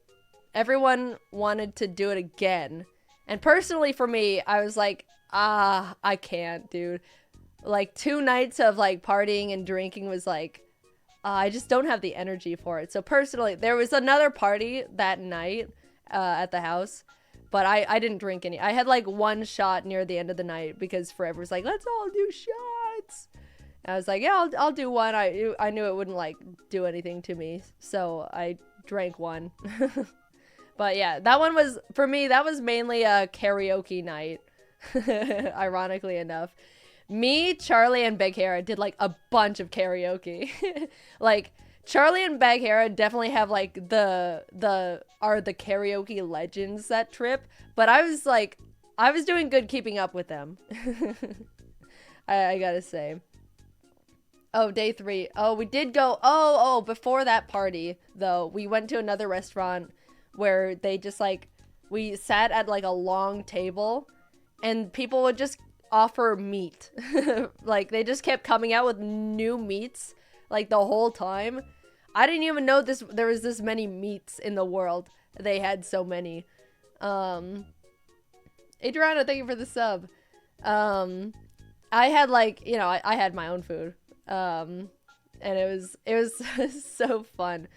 everyone wanted to do it again. And personally for me, I was like, I can't, dude. Like 2 nights of like partying and drinking was like, I just don't have the energy for it. So personally, there was another party that night at the house, but I didn't drink any. I had like 1 shot near the end of the night because Forever was like, let's all do shots. And I was like, yeah, I'll do 1. I knew it wouldn't like do anything to me, so I drank 1. But yeah, that one was, for me, that was mainly a karaoke night. Ironically enough. Me, Charlie, and Bagheera did like a bunch of karaoke. Like, Charlie and Bagheera definitely have like the karaoke legends that trip, but I was doing good keeping up with them. I gotta say. Oh, day 3. Oh, we did go. Oh, before that party though, we went to another restaurant where they just like, we sat at like a long table and people would just offer meat. Like they just kept coming out with new meats like the whole time. I didn't even know there was this many meats in the world. They had so many. Adriana, thank you for the sub. I had like, you know, I had my own food. And it was so fun.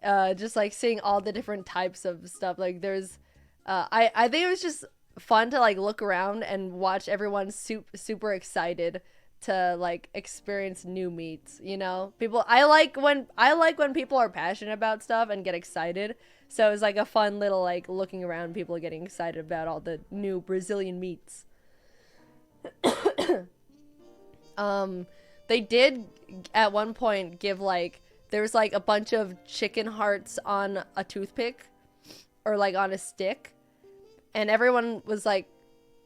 Just like seeing all the different types of stuff. Like there's I think it was just fun to like look around and watch everyone super excited to like experience new meats, you know? I like when people are passionate about stuff and get excited. So it was like a fun little like looking around, people getting excited about all the new Brazilian meats. They did at one point give like, there was like a bunch of chicken hearts on a toothpick or like on a stick, and everyone was like,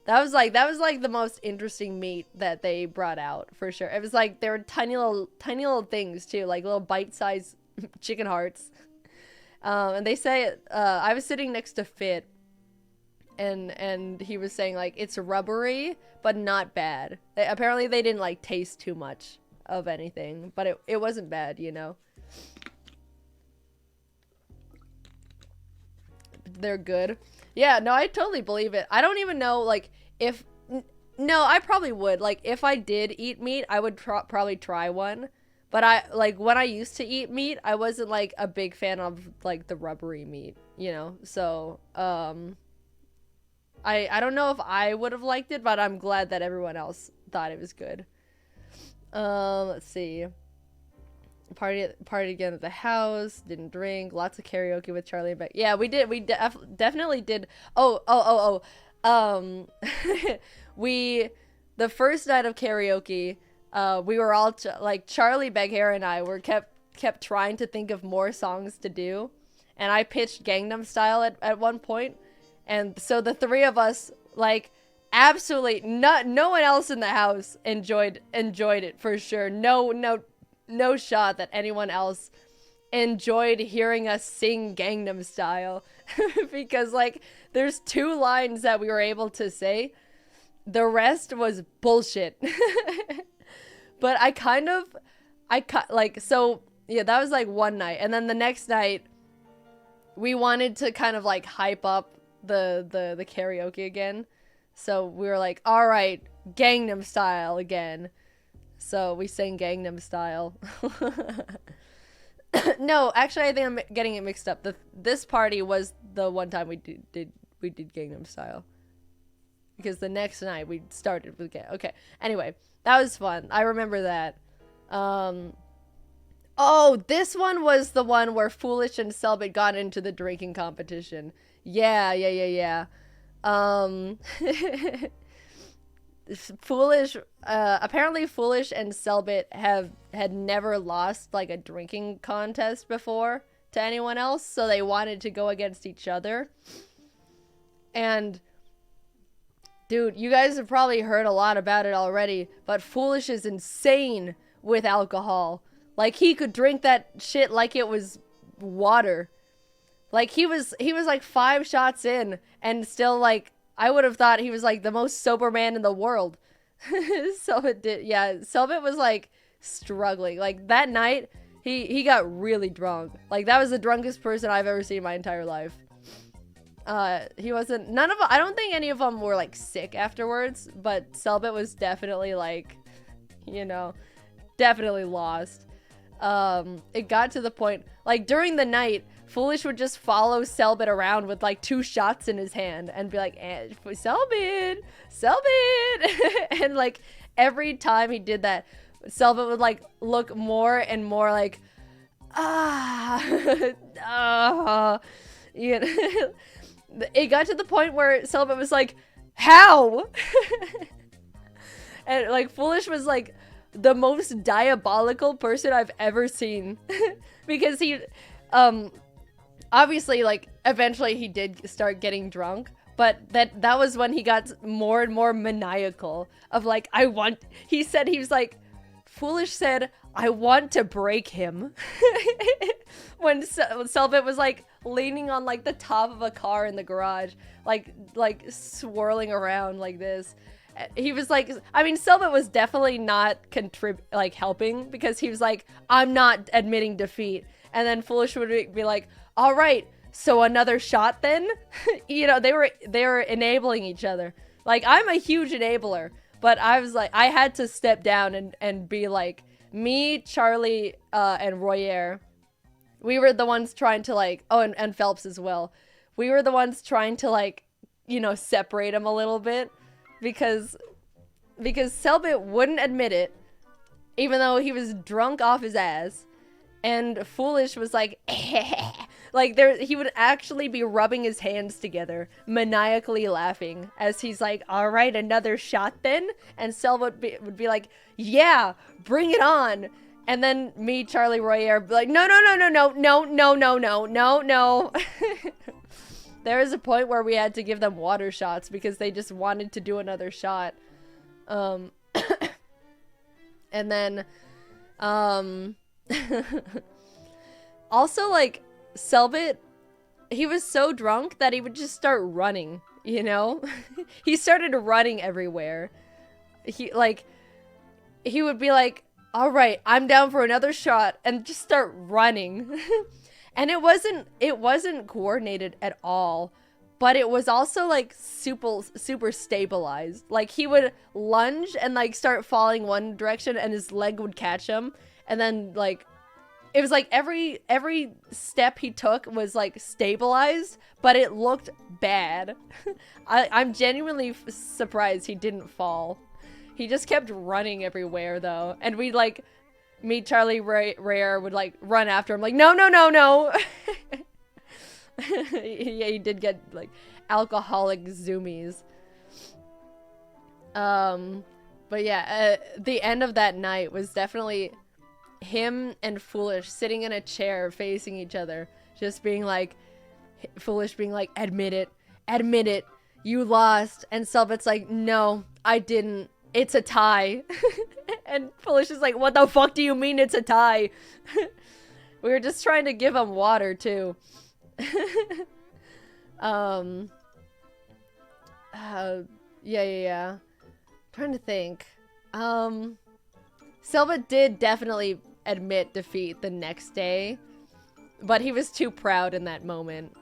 that was like the most interesting meat that they brought out for sure. It was like, there were tiny little things too, like little bite-sized chicken hearts. And they say, I was sitting next to Fit, and he was saying like, it's rubbery but not bad. Apparently they didn't like taste too much. of anything, but it wasn't bad, you know. They're good. Yeah, no, I totally believe it. I don't even know, like, if... No, I probably would. Like, if I did eat meat, I would probably try one. But like, when I used to eat meat, I wasn't, like, a big fan of, like, the rubbery meat, you know? So, I don't know if I would have liked it, but I'm glad that everyone else thought it was good. Let's see. Party again at the house. Didn't drink. Lots of karaoke with Charlie and Beck. Yeah, we did. We definitely did. Oh. The first night of karaoke, we were all like Charlie, Beghair, and I were kept trying to think of more songs to do, and I pitched Gangnam Style at one point, and so the three of us, like, absolutely no one else in the house enjoyed it for sure. No shot that anyone else enjoyed hearing us sing Gangnam Style because, like, there's 2 lines that we were able to say. The rest was bullshit. But so yeah, that was like one night, and then the next night we wanted to kind of like hype up the karaoke again. So we were like, all right, Gangnam Style again. So we sang Gangnam Style. No, actually, I think I'm getting it mixed up. This party was the one time we did Gangnam Style. Because the next night we started with okay. Anyway, that was fun. I remember that. Oh, this one was the one where Foolish and Selbit got into the drinking competition. Yeah. Foolish, apparently Foolish and Selbit had never lost, like, a drinking contest before to anyone else, so they wanted to go against each other. And, dude, you guys have probably heard a lot about it already, but Foolish is insane with alcohol. Like, he could drink that shit like it was water. Like, he was like 5 shots in, and still, like, I would have thought he was, like, the most sober man in the world. Selbit was, like, struggling. Like, that night, he got really drunk. Like, that was the drunkest person I've ever seen in my entire life. He wasn't, I don't think any of them were, like, sick afterwards, but Selbit was definitely, like, you know, definitely lost. It got to the point, like, during the night, Foolish would just follow Selbit around with, like, 2 shots in his hand and be like, Selbit! And, like, every time he did that, Selbit would, like, look more and more like, you know. It got to the point where Selbit was like, how? And, like, Foolish was, like, the most diabolical person I've ever seen. Because he, obviously, like, eventually he did start getting drunk, but that was when he got more and more maniacal of, like, he said, he was like, Foolish said, I want to break him. When Selbit was, like, leaning on, like, the top of a car in the garage, like swirling around like this. He was like, I mean, Selbit was definitely not helping, because he was like, I'm not admitting defeat. And then Foolish would be like, all right, so another shot then? You know, they were enabling each other. Like, I'm a huge enabler, but I was like, I had to step down and be like, me, Charlie, and Royer, we were the ones trying to, like, oh, and Phelps as well. We were the ones trying to, like, you know, separate him a little bit. Because Selbit wouldn't admit it, even though he was drunk off his ass, and Foolish was like, like, he would actually be rubbing his hands together, maniacally laughing, as he's like, all right, another shot then? And Selbit would be like, yeah, bring it on. And then me, Charlie, Royer, be like, no. There was a point where we had to give them water shots because they just wanted to do another shot. And then, also, like, Selbit, he was so drunk that he would just start running, you know? He started running everywhere. He would be like, all right, I'm down for another shot, and just start running. And it wasn't coordinated at all, but it was also like super stabilized. Like he would lunge and like start falling one direction and his leg would catch him, and then like it was like every step he took was like stabilized, but it looked bad. I'm genuinely surprised he didn't fall. He just kept running everywhere though, and we like me, Charlie, Rare would like run after him like no no no no. Yeah, he did get like alcoholic zoomies. But yeah, the end of that night was definitely him and Foolish sitting in a chair facing each other, just being like, Foolish being like, admit it, you lost, and Selbit's like, no, I didn't, it's a tie. And Foolish is like, what the fuck do you mean it's a tie? We were just trying to give him water too. Yeah. Trying to think. Selbit did definitely admit defeat the next day, but he was too proud in that moment.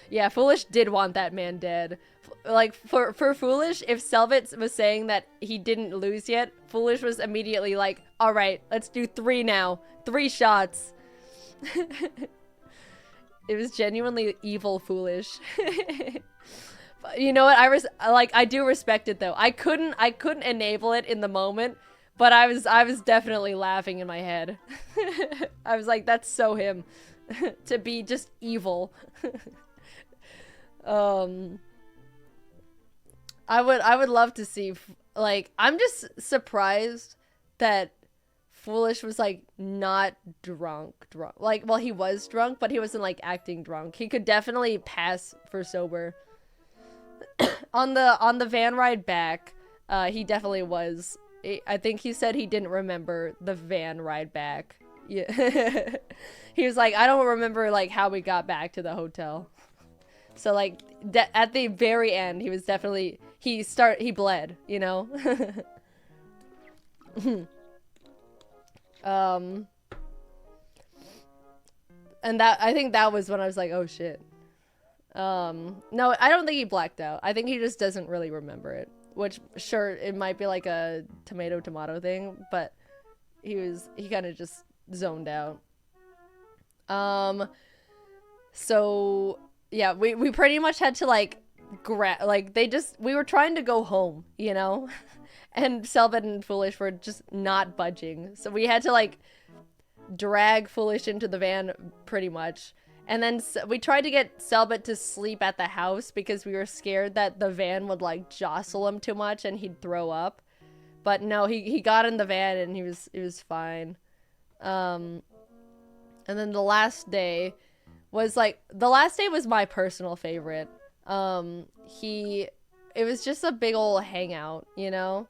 Yeah, Foolish did want that man dead. Like, for Foolish, if Selbit was saying that he didn't lose yet, Foolish was immediately like, alright, let's do 3 now. 3 shots. It was genuinely evil Foolish. You know what? I do respect it though. I couldn't enable it in the moment, but I was definitely laughing in my head. I was like, that's so him. To be just evil. I would love to see, like, I'm just surprised that Foolish was like not drunk. Like, well, he was drunk, but he wasn't like acting drunk. He could definitely pass for sober. On the van ride back, he definitely was. I think he said he didn't remember the van ride back. Yeah. He was like, I don't remember like how we got back to the hotel. So like at the very end, he was definitely he bled, you know. And that, I think that was when I was like, oh shit. No, I don't think he blacked out. I think he just doesn't really remember it. Which, sure, it might be like a tomato thing, but he kind of just zoned out. So yeah, we pretty much had to like we were trying to go home, you know? And Selbit and Foolish were just not budging. So we had to like drag Foolish into the van pretty much. And then we tried to get Selbit to sleep at the house because we were scared that the van would like jostle him too much and he'd throw up. But no, he got in the van and he was fine. And then the last day was my personal favorite. It was just a big old hangout, you know?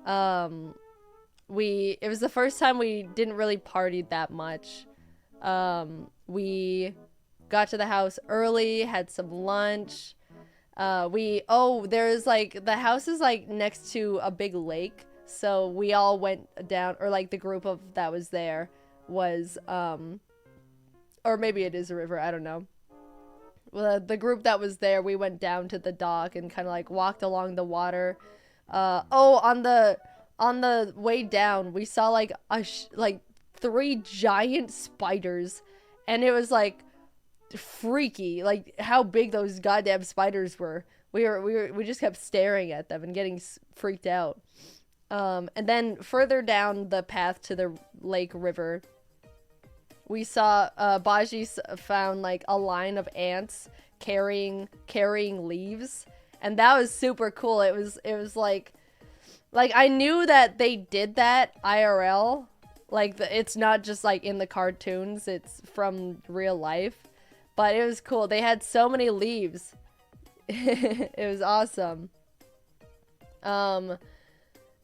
It was the first time we didn't really party that much. We got to the house early, had some lunch. There's like, the house is like next to a big lake. So we all went down, or like the group of that was there was, or maybe it is a river, I don't know. Well, the group that was there, we went down to the dock and kind of like walked along the water. On the way down, we saw like like 3 giant spiders, and it was like freaky, like how big those goddamn spiders were. We just kept staring at them and getting freaked out. And then further down the path to the lake river, we saw Baji found like a line of ants carrying leaves, and that was super cool. It was like I knew that they did that IRL. Like, it's not just like in the cartoons, it's from real life. But it was cool. They had so many leaves. It was awesome. And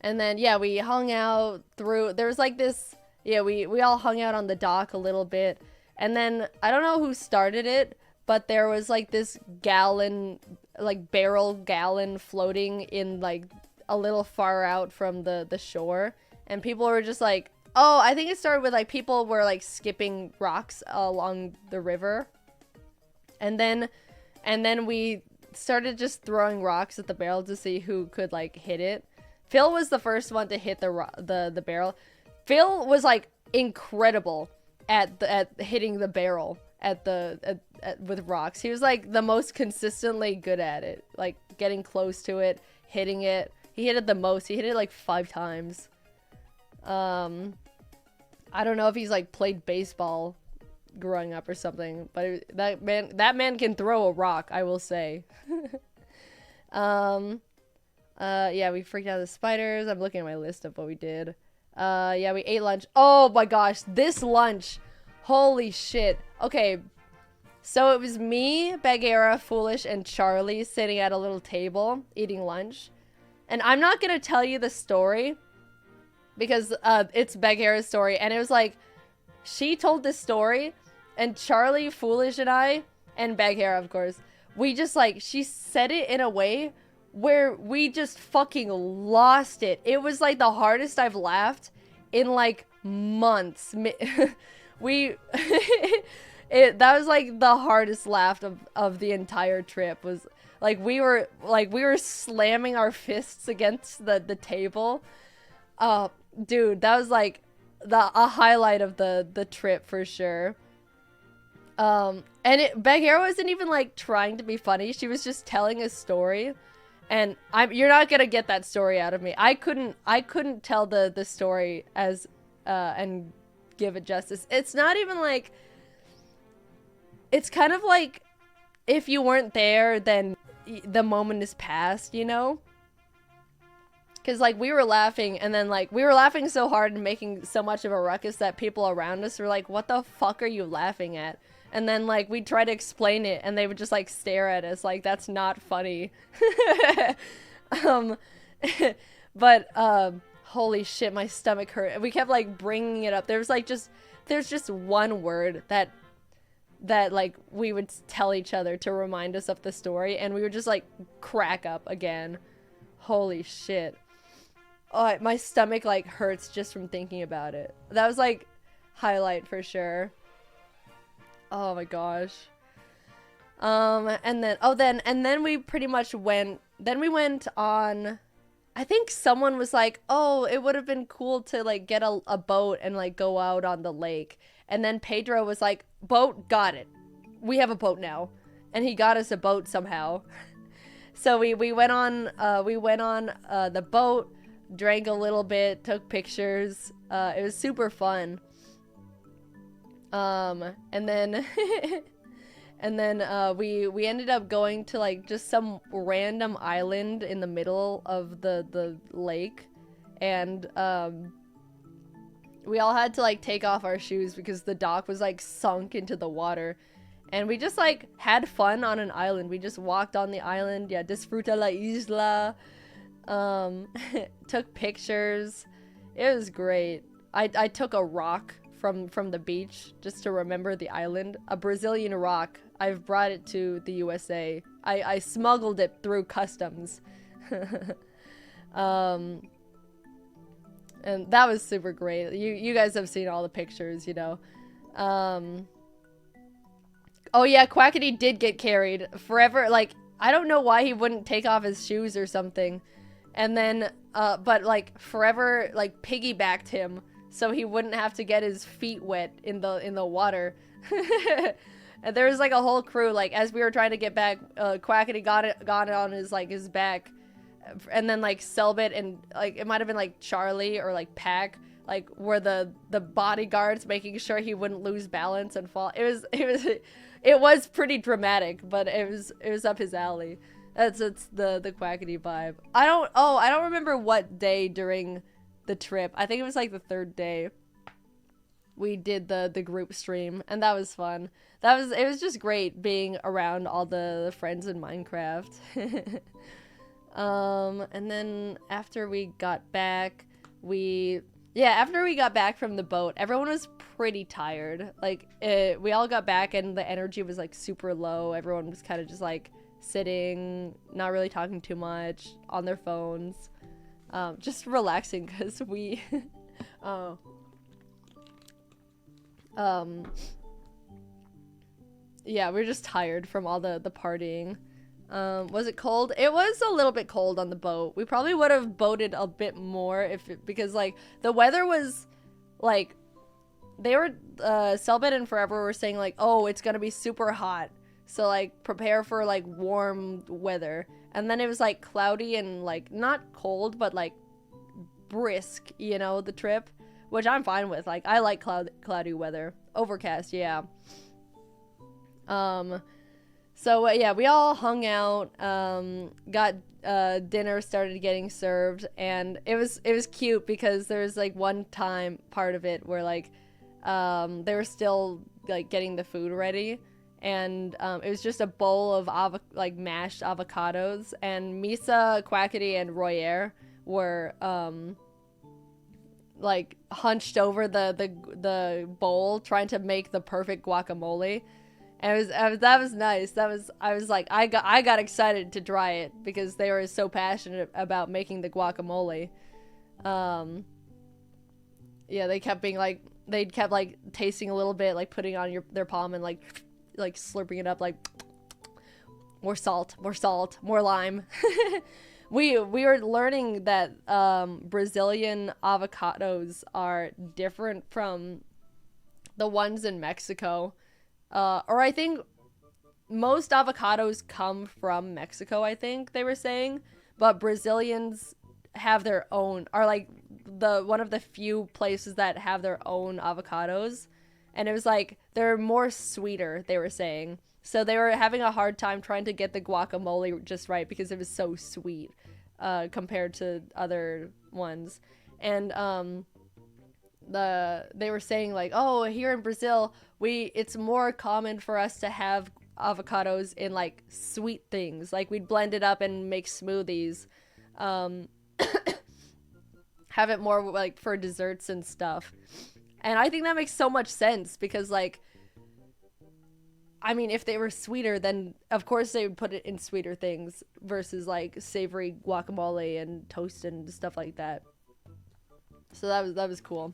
then yeah, we hung out through, there was like this, yeah, we all hung out on the dock a little bit. And then I don't know who started it, but there was like this barrel gallon floating in like a little far out from the shore, and people were just like, oh, I think it started with like people were like skipping rocks along the river, and then we started just throwing rocks at the barrel to see who could like hit it. Phil was the first one to hit the barrel. Phil was like incredible at hitting the barrel with rocks. He was like the most consistently good at it, like getting close to it, hitting it. He hit it the most. He hit it like 5 times. I don't know if he's like played baseball growing up or something, but that man can throw a rock, I will say. Yeah, we freaked out the spiders. I'm looking at my list of what we did. Yeah, we ate lunch. Oh my gosh, this lunch. Holy shit. Okay, so it was me, Bagheera, Foolish, and Charlie sitting at a little table eating lunch. And I'm not gonna tell you the story because it's Bagheera's story. And it was like, she told this story, and Charlie, Foolish, and I, and Bagheera, of course, we just like, she said it in a way where we just fucking lost it. It was like the hardest I've laughed in like months. That was like the hardest laugh of the entire trip. Was like we were slamming our fists against the table. Dude, that was like a highlight of the trip for sure. And Bagheera wasn't even like trying to be funny. She was just telling a story. And you're not gonna get that story out of me. I couldn't tell the story as and give it justice. It's not even like, it's kind of like if you weren't there, then the moment is past, you know? Because like we were laughing, and then like we were laughing so hard and making so much of a ruckus that people around us were like, what the fuck are you laughing at? And then like we'd try to explain it, and they would just like stare at us like, that's not funny. But holy shit, my stomach hurt. We kept like bringing it up. There's just one word that like we would tell each other to remind us of the story, and we would just like crack up again. Holy shit. Oh, my stomach like hurts just from thinking about it. That was like highlight for sure. Oh my gosh. And then we pretty much went on, I think someone was like, oh, it would have been cool to like get a boat and like go out on the lake. And then Pedro was like, boat, got it. We have a boat now. And he got us a boat somehow. So we went on the boat, drank a little bit, took pictures. It was super fun. And then we ended up going to like just some random island in the middle of the lake, and we all had to like take off our shoes because the dock was like sunk into the water, and we just like had fun on an island. We just walked on the island, yeah, disfruta la isla, took pictures. It was great. I took a rock from the beach just to remember the island, a Brazilian rock. I've brought it to the USA. I smuggled it through customs. And that was super great. You guys have seen all the pictures, you know. Oh yeah, Quackity did get carried forever. Like, I don't know why he wouldn't take off his shoes or something. And then, but like forever, like piggybacked him so he wouldn't have to get his feet wet in the water. And there was like a whole crew, like as we were trying to get back, Quackity got it on his like his back, and then like Selbit and like it might have been like Charlie or like Pack, like were the bodyguards making sure he wouldn't lose balance and fall. It was pretty dramatic, but it was up his alley. It's the Quackity vibe. I don't remember what day during the trip. I think it was like the 3rd day we did the group stream, and that was fun. It was just great being around all the friends in Minecraft. And then after we got back from the boat, everyone was pretty tired. Like we all got back and the energy was like super low. Everyone was kind of just like sitting, not really talking too much, on their phones. Just relaxing because we, uh, um, yeah, we're just tired from all the partying. Was it cold? It was a little bit cold on the boat. We probably would have boated a bit more because like the weather was like they were Selbit and Forever were saying like, oh, it's gonna be super hot, so like prepare for like warm weather. And then it was like cloudy and like not cold but like brisk, you know, the trip, which I'm fine with. Like I like cloudy weather. Overcast, yeah. So yeah, we all hung out, got dinner started getting served, and it was cute because there was like one time part of it where like they were still like getting the food ready, and it was just a bowl of like mashed avocados, and Misa, Quackity, and Royer were like hunched over the bowl trying to make the perfect guacamole. And that was nice. I was like, I got excited to try it because they were so passionate about making the guacamole. Yeah, they kept like tasting a little bit, like putting on their palm and like slurping it up, like more salt, more lime. We were learning that Brazilian avocados are different from the ones in Mexico. Or I think most avocados come from Mexico, I think they were saying, but Brazilians have their own, are like one of the few places that have their own avocados. And it was like, they're more sweeter, they were saying. So they were having a hard time trying to get the guacamole just right because it was so sweet, compared to other ones. And, they were saying like, oh, here in Brazil it's more common for us to have avocados in like sweet things, like we'd blend it up and make smoothies, have it more like for desserts and stuff. And I think that makes so much sense because like, I mean, if they were sweeter, then of course they would put it in sweeter things versus like savory guacamole and toast and stuff like that. So that was cool.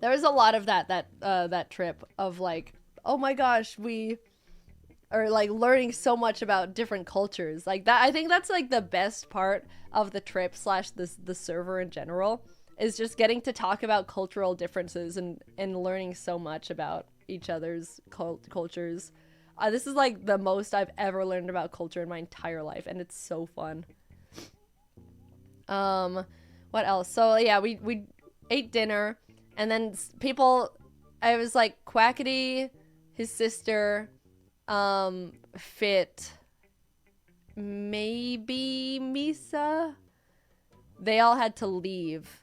There was a lot of that trip of like, oh my gosh, we are like learning so much about different cultures. Like that, I think that's like the best part of the trip / the server in general, is just getting to talk about cultural differences and learning so much about each other's cultures. This is like the most I've ever learned about culture in my entire life, and it's so fun. What else? So yeah, we ate dinner, and then I was like Quackity, his sister, Fit, maybe Misa. They all had to leave,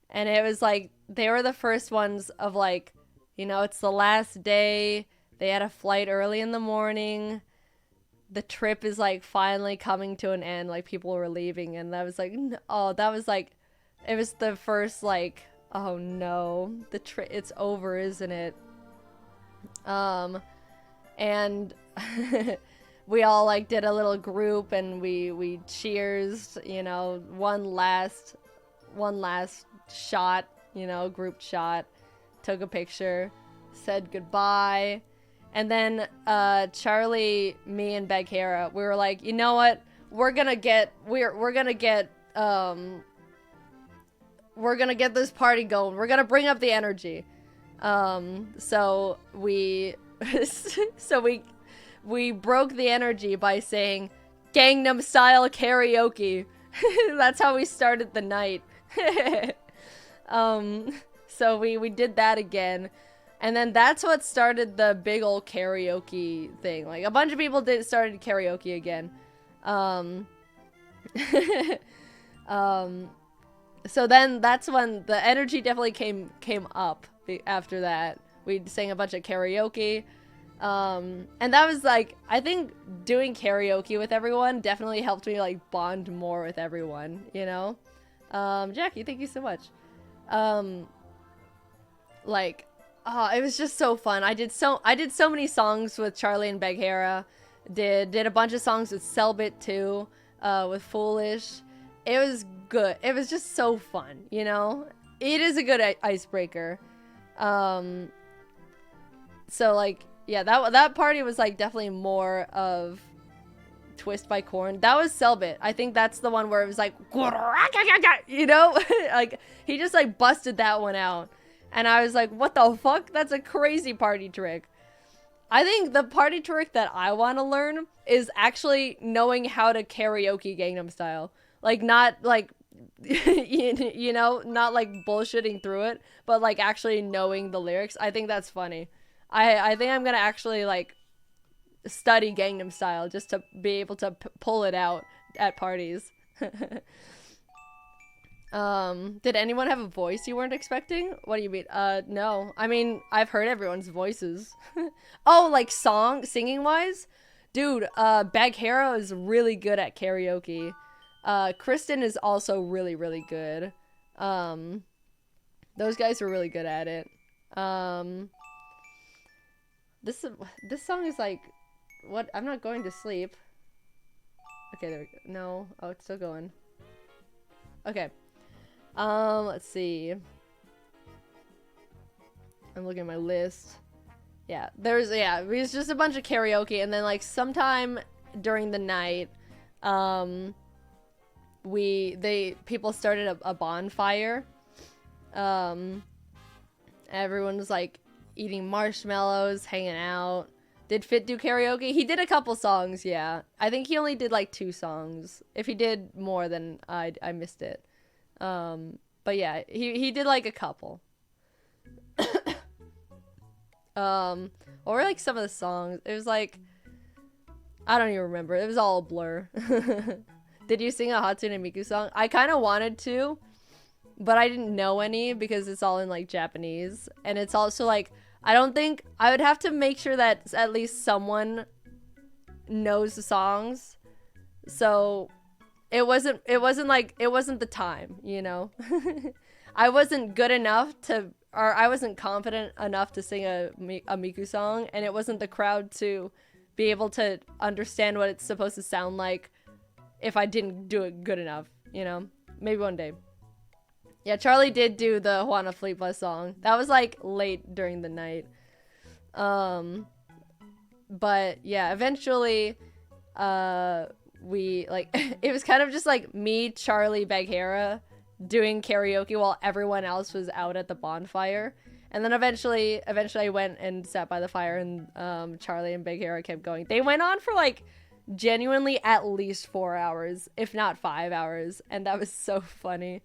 and it was like they were the first ones of like, you know, it's the last day. They had a flight early in the morning. The trip is like finally coming to an end, like people were leaving, and that was like, oh, that was like, it was the first like, oh no, it's over, isn't it? And we all like did a little group and we cheers, you know, one last shot, you know, group shot, took a picture, said goodbye. And then Charlie, me, and Bagheera, we were like, you know what? We're gonna get this party going. We're gonna bring up the energy. So we we broke the energy by saying Gangnam Style karaoke. That's how we started the night. So we did that again. And then that's what started the big old karaoke thing. Like, a bunch of people started karaoke again. So then that's when the energy definitely came up after that. We sang a bunch of karaoke. And that was like, I think doing karaoke with everyone definitely helped me like bond more with everyone, you know? Jackie, thank you so much. Like, oh, it was just so fun. I did so many songs with Charlie and Bagheera. Did a bunch of songs with Selbit too. with Foolish. It was good. It was just so fun, you know? It is a good icebreaker. So like, yeah, that party was like definitely more of Twist by Korn. That was Selbit. I think that's the one where it was like, you know? Like, he just like busted that one out. And I was like, what the fuck? That's a crazy party trick. I think the party trick that I want to learn is actually knowing how to karaoke Gangnam Style. Like, not like, you know, not like bullshitting through it, but like actually knowing the lyrics. I think that's funny. I think I'm gonna actually like study Gangnam Style just to be able to pull it out at parties. Did anyone have a voice you weren't expecting? What do you mean? No. I mean, I've heard everyone's voices. Oh, like singing wise? Dude, Baghera is really good at karaoke. Kristen is also really, really good. Those guys are really good at it. This song is like, what? I'm not going to sleep. Okay, there we go. No. Oh, it's still going. Okay. Let's see. I'm looking at my list. Yeah, it was just a bunch of karaoke, and then like sometime during the night, people started a bonfire. Everyone was like eating marshmallows, hanging out. Did Fit do karaoke? He did a couple songs, yeah. I think he only did like 2 songs. If he did more, then I missed it. But yeah, he did like a couple. What were like some of the songs? It was like, I don't even remember. It was all a blur. Did you sing a Hatsune Miku song? I kind of wanted to, but I didn't know any because it's all in like Japanese. And it's also like, I don't think, I would have to make sure that at least someone knows the songs. So it wasn't the time, you know? I wasn't good enough or I wasn't confident enough to sing a Miku song, and it wasn't the crowd to be able to understand what it's supposed to sound like if I didn't do it good enough, you know? Maybe one day. Yeah, Charlie did do the Juana Flipa song. That was like late during the night. But yeah, eventually, we like, it was kind of just like me, Charlie, Baghera doing karaoke while everyone else was out at the bonfire. And then eventually I went and sat by the fire, and Charlie and Baghera kept going. They went on for like genuinely at least 4 hours, if not 5 hours, and that was so funny.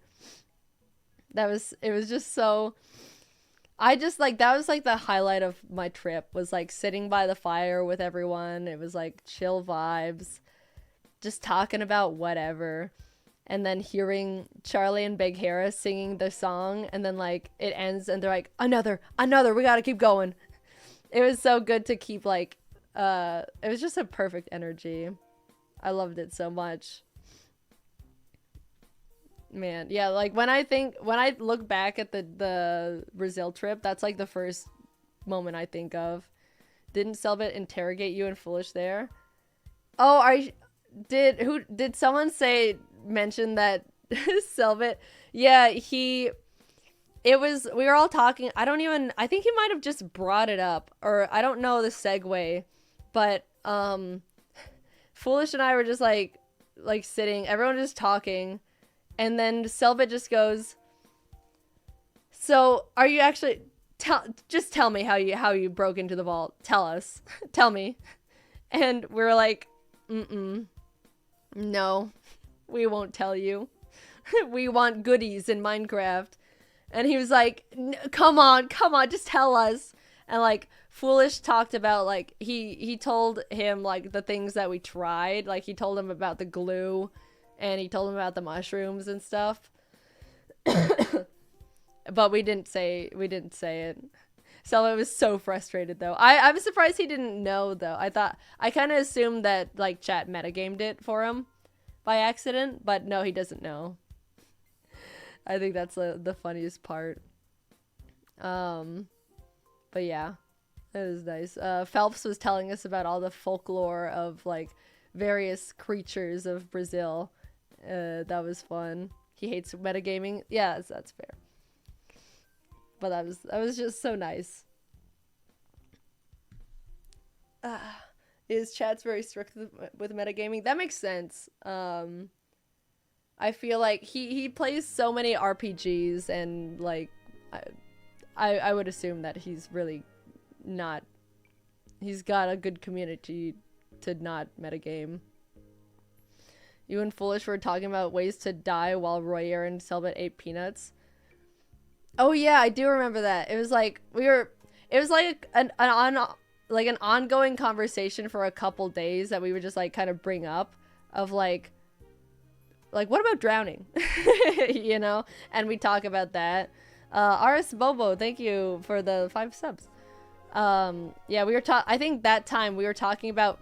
It was just so, I just like, that was like the highlight of my trip, was like sitting by the fire with everyone. It was like chill vibes, just talking about whatever, and then hearing Charlie and Baghera singing the song, and then like it ends and they're like, another, we gotta keep going. It was so good to keep like, it was just a perfect energy. I loved it so much. Man, yeah, like when I look back at the Brazil trip, that's like the first moment I think of. Didn't Selbit interrogate you and Foolish there? Oh, did someone mention that Selbit? Yeah, we were all talking. I think he might have just brought it up, or I don't know the segue, but Foolish and I were just like sitting, everyone just talking. And then Selbit just goes, so are you actually, just tell me how you broke into the vault. Tell us. Tell me. And we were like, no, we won't tell you. We want goodies in Minecraft. And he was like, come on, just tell us. And like Foolish talked about like, he told him like the things that we tried. Like he told him about the glue, and he told him about the mushrooms and stuff. But we didn't say it. So I was so frustrated though. I was surprised he didn't know though. I kind of assumed that like chat metagamed it for him by accident, but no, he doesn't know. I think that's the funniest part. But yeah, it was nice. Phelps was telling us about all the folklore of like various creatures of Brazil. That was fun. He hates metagaming. Yeah, that's fair. But that was just so nice. Is chat's very strict with metagaming? That makes sense. I feel like he plays so many RPGs, and like I would assume that he's really not. He's got a good community to not metagame. You and Foolish were talking about ways to die while Royer and Selbit ate peanuts. Oh yeah, I do remember that. It was like it was like an ongoing conversation for a couple days that we would just like kind of bring up of like what about drowning? You know? And we talk about that. RS Bobo, thank you for the 5 subs. Yeah, I think that time we were talking about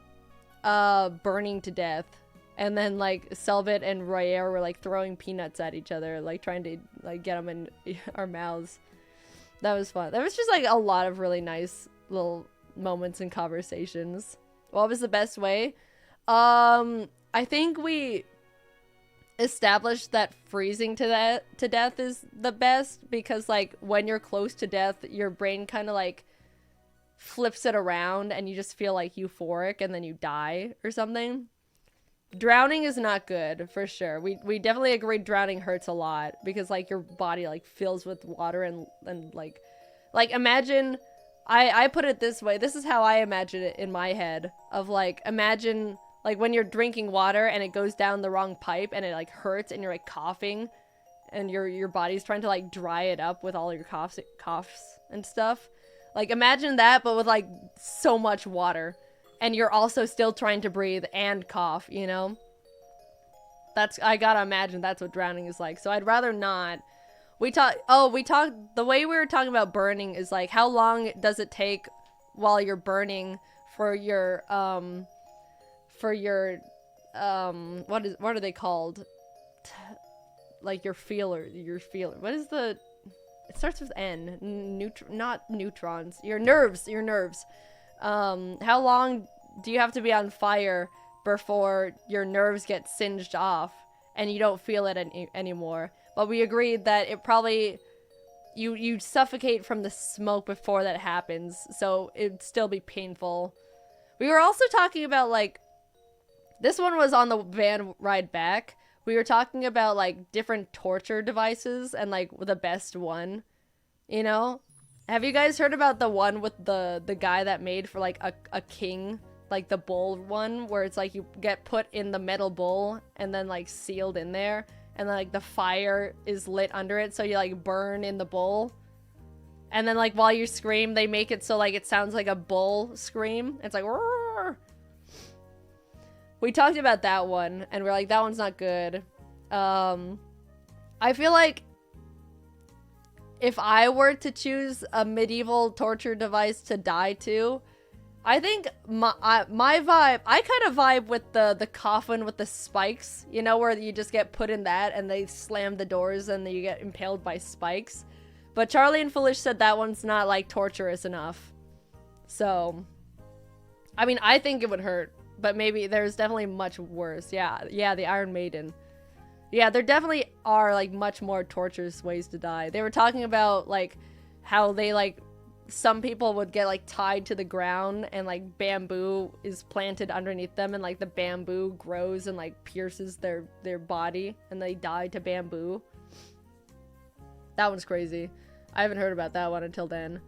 burning to death. And then like Selbit and Royer were like throwing peanuts at each other, like trying to like get them in our mouths. That was fun. There was just like a lot of really nice little moments and conversations. What was the best way? I think we established that freezing to death is the best, because like when you're close to death, your brain kind of like flips it around and you just feel like euphoric and then you die or something. Drowning is not good, for sure. We definitely agreed drowning hurts a lot, because like your body like fills with water and like imagine, I put it this way, this is how I imagine it in my head, of like imagine like when you're drinking water and it goes down the wrong pipe and it like hurts and you're like coughing and your body's trying to like dry it up with all your coughs and stuff. Like imagine that, but with like so much water. And you're also still trying to breathe and cough, you know? I gotta imagine that's what drowning is like. So I'd rather not. The way we were talking about burning is like, how long does it take while you're burning for your, what are they called? Like your feeler. What is the, it starts with N. Not neutrons. Your nerves. How long do you have to be on fire before your nerves get singed off and you don't feel it anymore? But we agreed that it probably, you suffocate from the smoke before that happens, so it'd still be painful. We were also talking about like, this one was on the van ride back. We were talking about like different torture devices and like the best one, you know? Have you guys heard about the one with the guy that made for like a king, like the bull one, where it's like you get put in the metal bowl and then like sealed in there, and then like the fire is lit under it, so you like burn in the bowl, and then like while you scream, they make it so like it sounds like a bull scream. It's like roar. We talked about that one and we're like, that one's not good. I feel like if I were to choose a medieval torture device to die to, I think my vibe, I kind of vibe with the coffin with the spikes, you know, where you just get put in that and they slam the doors and then you get impaled by spikes. But Charlie and Foolish said that one's not like torturous enough. So, I mean, I think it would hurt, but maybe there's definitely much worse. Yeah, the Iron Maiden. Yeah, there definitely are, like, much more torturous ways to die. They were talking about, like, how they, like, some people would get, like, tied to the ground and, like, bamboo is planted underneath them and, like, the bamboo grows and, like, pierces their body and they die to bamboo. That one's crazy. I haven't heard about that one until then.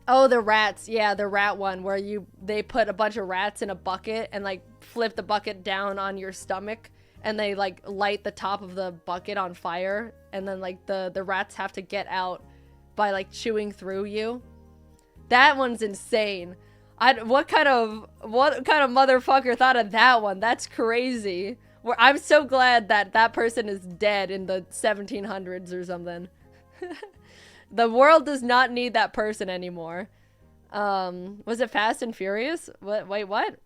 Oh, the rats. Yeah, the rat one where they put a bunch of rats in a bucket and, like, flip the bucket down on your stomach. And they, like, light the top of the bucket on fire. And then, like, the rats have to get out by, like, chewing through you. That one's insane. What kind of motherfucker thought of that one? That's crazy. I'm so glad that person is dead in the 1700s or something. The world does not need that person anymore. Was it Fast and Furious? Wait, what?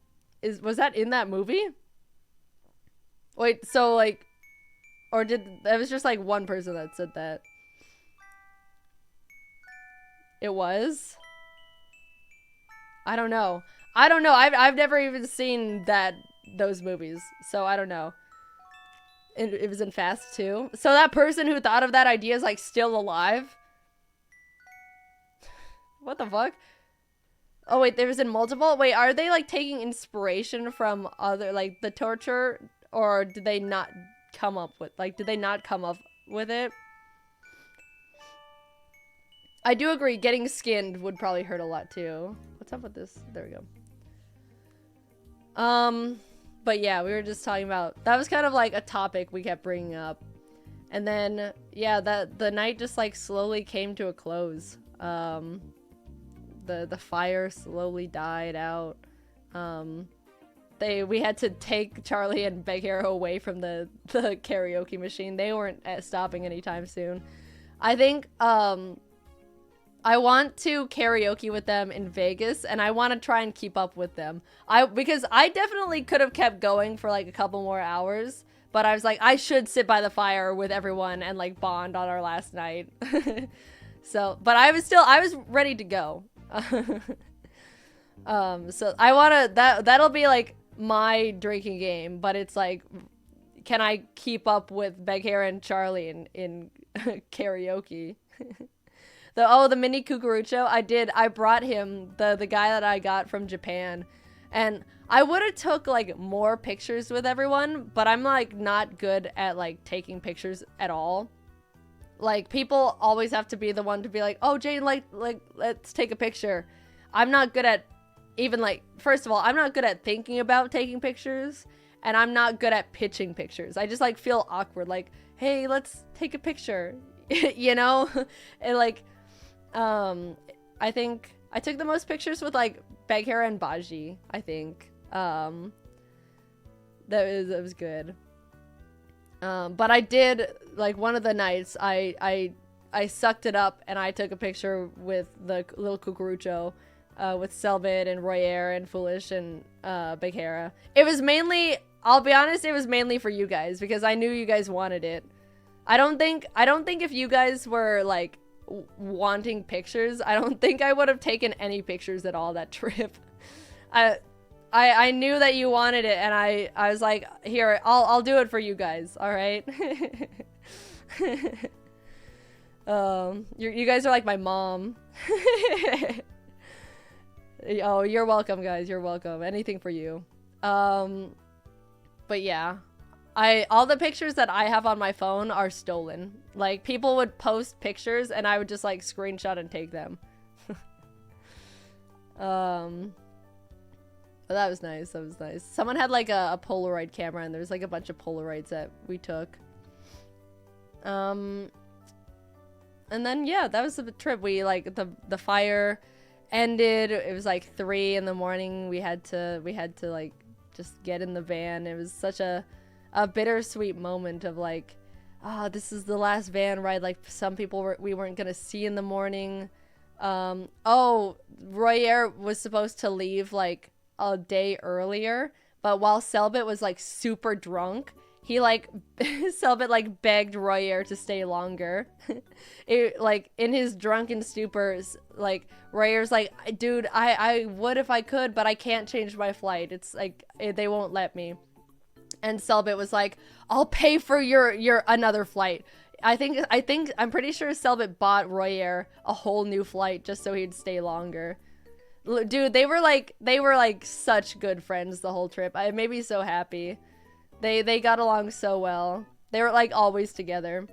Was that in that movie? Wait, so, like, or it was just, like, one person that said that? It was? I don't know. I've never even seen that those movies. So I don't know. It was in Fast 2. So that person who thought of that idea is like still alive? What the fuck? Oh wait, there was in multiple? Wait, are they like taking inspiration from other, like the torture, or did they not come up with, like, did they not come up with it? I do agree, getting skinned would probably hurt a lot too. What's up with this? There we go. But yeah, we were just talking about, that was kind of like a topic we kept bringing up. And then, yeah, that the night just like slowly came to a close. The fire slowly died out. We had to take Charlie and Bagheera away from the karaoke machine. They weren't stopping anytime soon. I think, I want to karaoke with them in Vegas, and I want to try and keep up with them. Because I definitely could have kept going for like a couple more hours, but I was like, I should sit by the fire with everyone and like bond on our last night. So, but I was ready to go. So I wanna, that'll be like my drinking game, but it's like, can I keep up with Bagheera and Charlie in karaoke? The mini cucurucho, I brought him, the guy that I got from Japan, and I would have took like more pictures with everyone, but I'm like not good at like taking pictures at all. Like, people always have to be the one to be like, oh, Jane, like let's take a picture. I'm not good at even like, first of all, I'm not good at thinking about taking pictures, and I'm not good at pitching pictures. I just like feel awkward, like, hey, let's take a picture, you know? And like, I think I took the most pictures with like Bagheera and Baji, I think. That was good. But I did, like, one of the nights, I sucked it up and I took a picture with the little cucurucho, with Selbit and Royer and Foolish and, Bagheera. It was mainly, I'll be honest, it was mainly for you guys, because I knew you guys wanted it. I don't think if you guys were, like, wanting pictures, I don't think I would have taken any pictures at all that trip. I knew that you wanted it, and I was like, here, I'll do it for you guys, all right? You guys are like my mom. Oh, you're welcome, guys. You're welcome. Anything for you. But yeah, all the pictures that I have on my phone are stolen. Like, people would post pictures, and I would just like screenshot and take them. But that was nice. That was nice. Someone had like a Polaroid camera, and there's like a bunch of Polaroids that we took. And then yeah, that was the trip. We like the fire ended. It was like 3 in the morning. We had to like just get in the van. It was such a bittersweet moment of like, ah, this is the last van ride. Like, some people we weren't gonna see in the morning. Oh, Royer was supposed to leave like a day earlier, but while Selbit was like super drunk, he like Selbit like begged Royer to stay longer. It, like, in his drunken stupors, like Royer's like, dude, I would if I could, but I can't change my flight. It's like, they won't let me. And Selbit was like, I'll pay for your another flight. I'm pretty sure Selbit bought Royer a whole new flight just so he'd stay longer. Dude, they were like such good friends the whole trip. I made me so happy. They got along so well. They were like always together.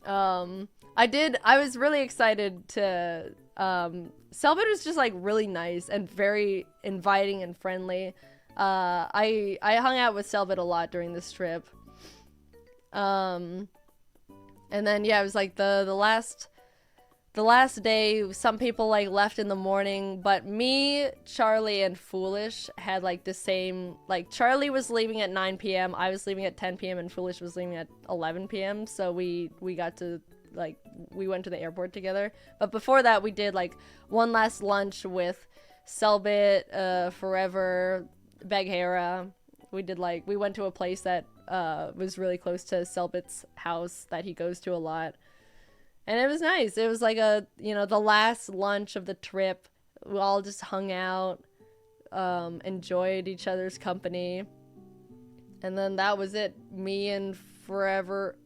I was really excited to, Selbit was just like really nice and very inviting and friendly. I hung out with Selbit a lot during this trip. And then yeah, it was like the last day. Some people like left in the morning, but me, Charlie, and Foolish had like the same, like, Charlie was leaving at 9 p.m, I was leaving at 10 p.m, and Foolish was leaving at 11 p.m, so we got to, like, we went to the airport together. But before that, we did like one last lunch with Selbit, Forever, Bagheera. We went to a place that was really close to Selbit's house that he goes to a lot. And it was nice. It was like the last lunch of the trip. We all just hung out. enjoyed each other's company. And then that was it. Me and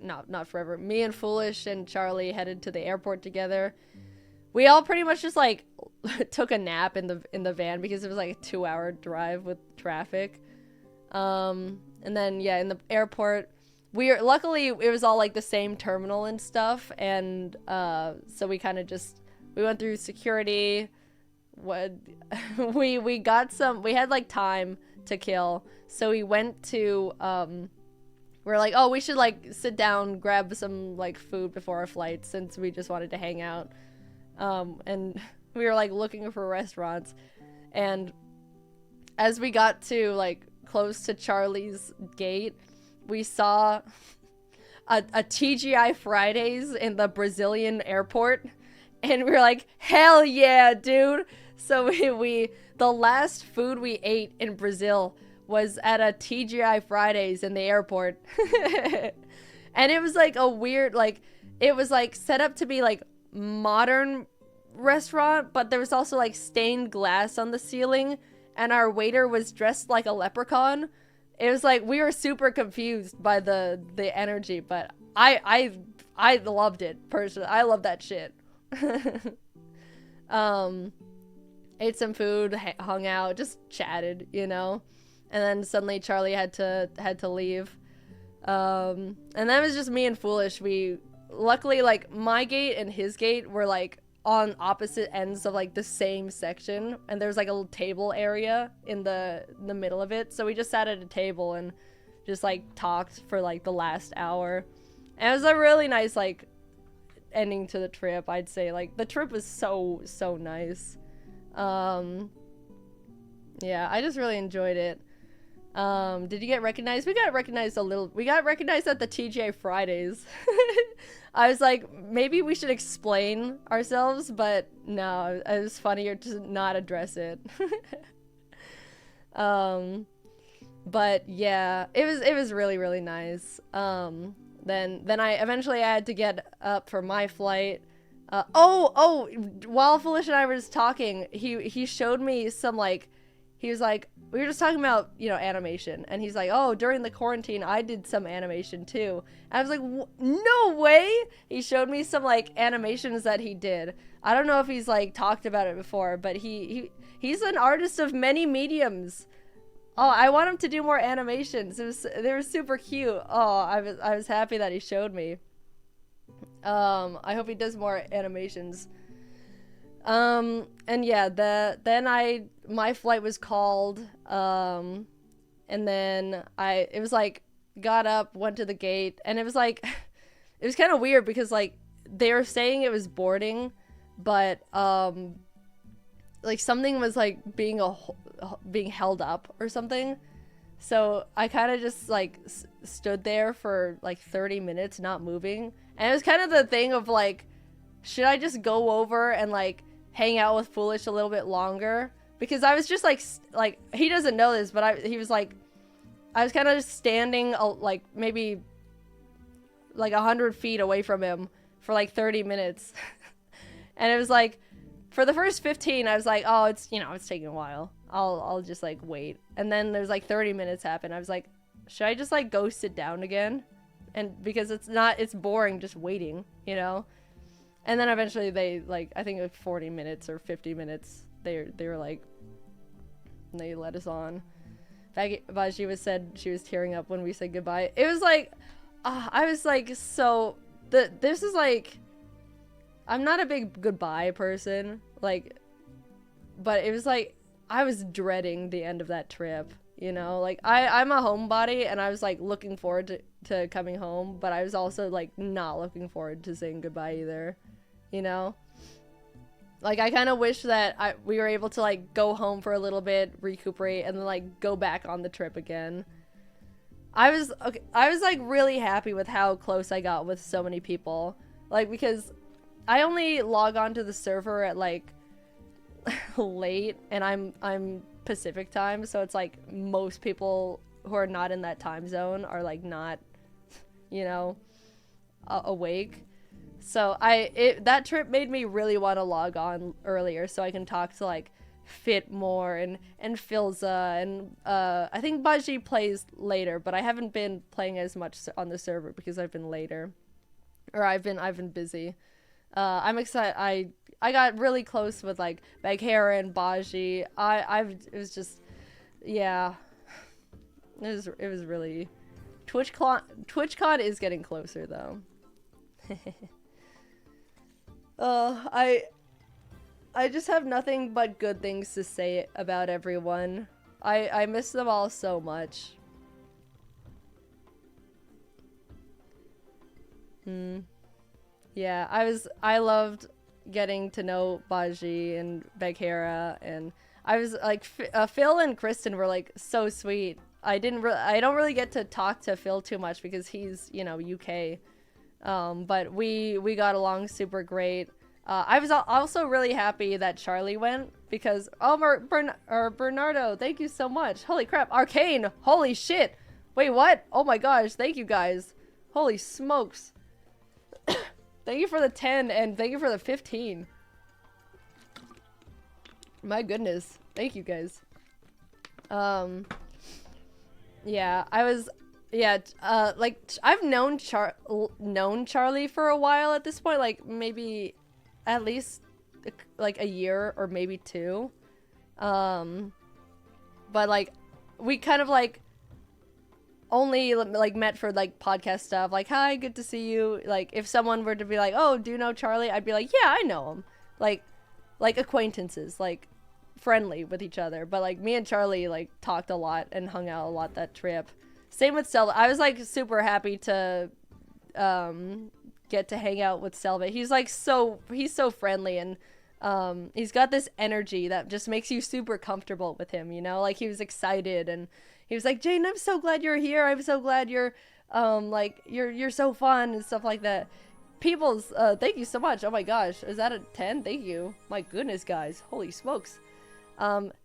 not Forever. Me and Foolish and Charlie headed to the airport together. We all pretty much just like took a nap in the van because it was like a 2-hour drive with traffic. And then yeah, in the airport, luckily it was all like the same terminal and stuff, and so we kind of we went through security. We had like time to kill, so we went to we're like, oh, we should like sit down, grab some like food before our flight, since we just wanted to hang out. And we were like looking for restaurants, and as we got to like close to Charlie's gate, we saw a TGI Fridays in the Brazilian airport, and we were like, hell yeah, dude. So the last food we ate in Brazil was at a TGI Fridays in the airport. And it was like a weird, like, it was like set up to be like modern restaurant, but there was also like stained glass on the ceiling, and our waiter was dressed like a leprechaun. It was like, we were super confused by the energy, but I loved it personally. I love that shit. Ate some food, hung out, just chatted, you know. And then suddenly Charlie had to leave. And then it was just me and Foolish. We luckily, like, my gate and his gate were like on opposite ends of like the same section, and there's like a little table area in the middle of it, so we just sat at a table and just like talked for like the last hour. And it was a really nice like ending to the trip. I'd say like the trip was so nice. Yeah, I just really enjoyed it. Did you get recognized? We got recognized a little. We got recognized at the TGI Fridays. I was like, maybe we should explain ourselves, but no, it was funnier to not address it. But yeah, it was really nice. Then I eventually had to get up for my flight. While Foolish and I were just talking, he showed me some like, he was like, we were just talking about, you know, animation, and he's like, oh, during the quarantine I did some animation too. And I was like, no way. He showed me some like animations that he did. I don't know if he's like talked about it before, but he's an artist of many mediums. Oh, I want him to do more animations. They were super cute. Oh, I was happy that he showed me. I hope he does more animations. And yeah, then my flight was called, and then it was like, got up, went to the gate, and it was like, it was kind of weird because like, they were saying it was boarding, but, like something was like being held up or something. So I kind of just like stood there for like 30 minutes not moving. And it was kind of the thing of like, should I just go over and like hang out with Foolish a little bit longer? Because I was just like he doesn't know this, but he was like, I was kind of just standing like maybe like 100 feet away from him for like 30 minutes. And it was like, for the first 15, I was like, oh, it's, you know, it's taking a while. I'll just like wait. And then there's like 30 minutes happen. I was like, should I just like go sit down again? And because it's boring just waiting, you know? And then eventually they like, I think like 40 minutes or 50 minutes, they were like, they let us on. Baji said she was tearing up when we said goodbye. It was like, I was like, so this is like, I'm not a big goodbye person, like, but it was like, I was dreading the end of that trip, you know? Like, I'm a homebody, and I was like looking forward to coming home, but I was also like not looking forward to saying goodbye either, you know? Like, I kind of wish that we were able to like go home for a little bit, recuperate, and then like go back on the trip again. I was like really happy with how close I got with so many people, like, because I only log on to the server at like late, and I'm Pacific time, so it's like most people who are not in that time zone are like not, you know, awake. So that trip made me really want to log on earlier so I can talk to like fit more, and Filza, and I think Baji plays later, but I haven't been playing as much on the server because I've been later, or I've been busy. I'm excited. I got really close with like Bagheera and Baji. It was just, yeah, it was really. TwitchCon is getting closer though. I just have nothing but good things to say about everyone. I miss them all so much. Yeah, I loved getting to know Baji and Bagheera, and I was like, Phil and Kristen were like so sweet. I don't really get to talk to Phil too much because he's, you know, UK. But we got along super great. I was also really happy that Charlie went because, Bernardo, thank you so much. Holy crap, Arcane, holy shit. Wait, what? Oh my gosh, thank you guys. Holy smokes. Thank you for the 10 and thank you for the 15. My goodness, thank you guys. Yeah, like I've known Charlie for a while at this point, like maybe at least like a year or maybe 2. But like we kind of like only like met for like podcast stuff, like hi, good to see you. Like if someone were to be like, oh, do you know Charlie, I'd be like, yeah, I know him. Like acquaintances, like friendly with each other. But like me and Charlie like talked a lot and hung out a lot that trip. Same with Selva. I was like super happy to get to hang out with Selva. He's like he's so friendly, and he's got this energy that just makes you super comfortable with him, you know? Like he was excited and he was like, Jane, I'm so glad you're here. I'm so glad you're like you're so fun and stuff like that. People's thank you so much. Oh my gosh, is that a 10? Thank you. My goodness, guys. Holy smokes.